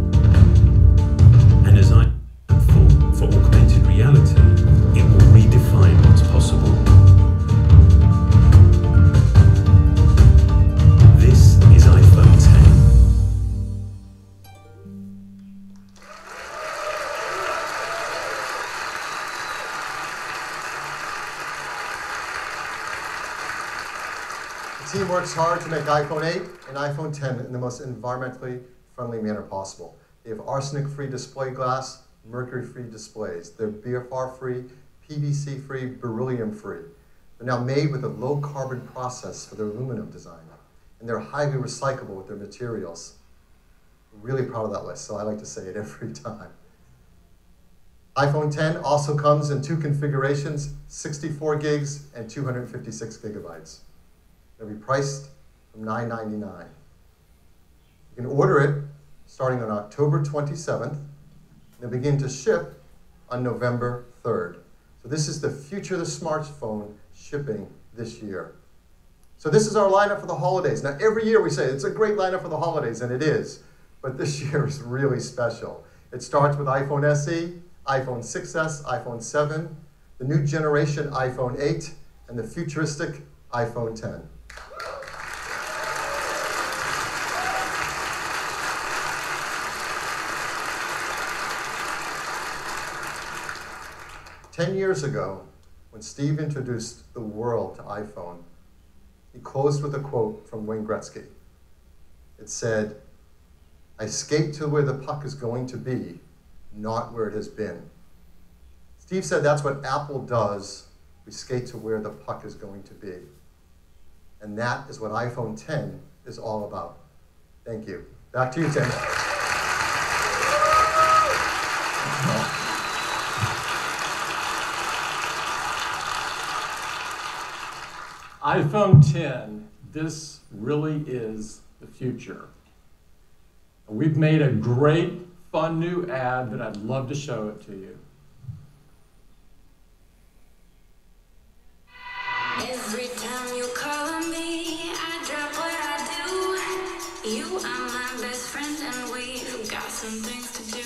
[SPEAKER 20] And as I for augmented reality, it will redefine what's possible. This is iPhone 10.
[SPEAKER 15] The team works hard to make iPhone 8 and iPhone 10 in the most environmentally friendly manner possible. They have arsenic-free display glass, mercury-free displays. They're BFR-free, PVC-free, beryllium-free. They're now made with a low-carbon process for their aluminum design. And they're highly recyclable with their materials. We're really proud of that list, so I like to say it every time. iPhone 10 also comes in two configurations, 64 gigs and 256 gigabytes. They'll be priced from $9.99. You can order it starting on October 27th. They'll begin to ship on November 3rd. So this is the future of the smartphone shipping this year. So this is our lineup for the holidays. Now every year we say it's a great lineup for the holidays, and it is. But this year is really special. It starts with iPhone SE, iPhone 6s, iPhone 7, the new generation iPhone 8, and the futuristic iPhone 10. Ten years ago, when Steve introduced the world to iPhone, he closed with a quote from Wayne Gretzky. It said, "I skate to where the puck is going to be, not where it has been." Steve said that's what Apple does. We skate to where the puck is going to be. And that is what iPhone 10 is all about. Thank you. Back to you, Tim.
[SPEAKER 2] iPhone 10, this really is the future. We've made a great, fun new ad that I'd love to show it to you.
[SPEAKER 6] Every time you call on me, I drop what I do. You are my best friend and we've got some things to do.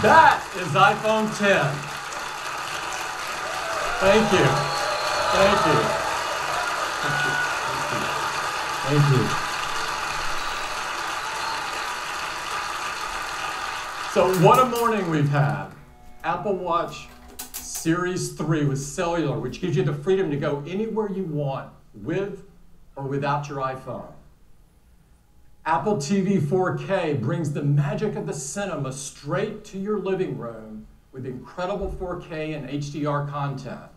[SPEAKER 2] That is iPhone 10. Thank you. Thank you. Thank you. So what a morning we've had. Apple Watch Series 3 with cellular, which gives you the freedom to go anywhere you want with or without your iPhone. Apple TV 4K brings the magic of the cinema straight to your living room with incredible 4K and HDR content.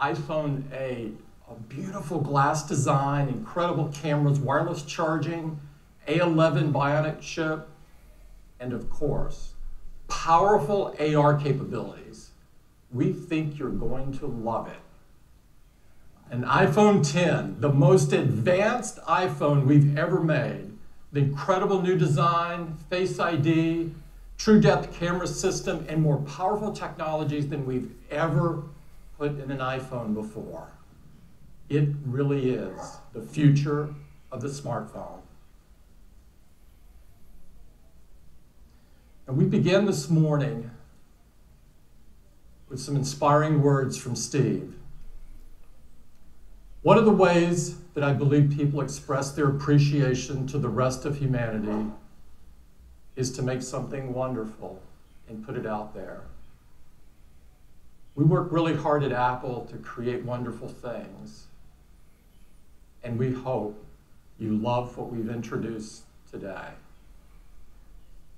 [SPEAKER 2] iPhone 8, a beautiful glass design, incredible cameras, wireless charging, A11 Bionic chip, and of course, powerful AR capabilities. We think you're going to love it. An iPhone 10, the most advanced iPhone we've ever made. The incredible new design, Face ID, true depth camera system, and more powerful technologies than we've ever put in an iPhone before. It really is the future of the smartphone. And we began this morning with some inspiring words from Steve. One of the ways that I believe people express their appreciation to the rest of humanity is to make something wonderful and put it out there. We work really hard at Apple to create wonderful things, and we hope you love what we've introduced today.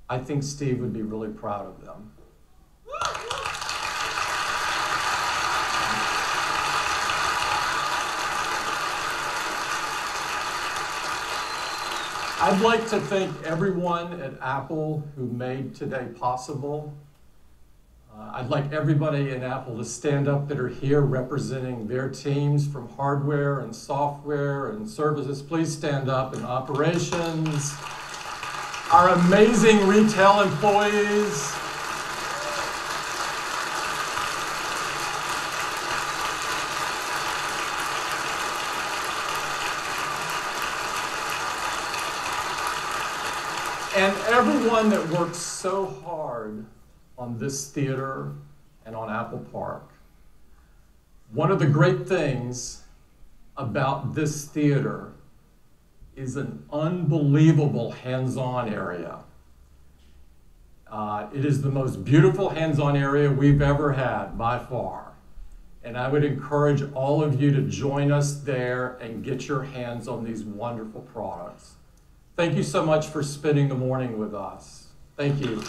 [SPEAKER 2] I think Steve would be really proud of them. I'd like to thank everyone at Apple who made today possible. I'd like everybody in Apple to stand up that are here representing their teams from hardware and software and services. Please stand up in operations. Our amazing retail employees. And everyone that works so hard on this theater and on Apple Park. One of the great things about this theater is an unbelievable hands-on area. It is the most beautiful hands-on area we've ever had by far. And I would encourage all of you to join us there and get your hands on these wonderful products. Thank you so much for spending the morning with us. Thank you.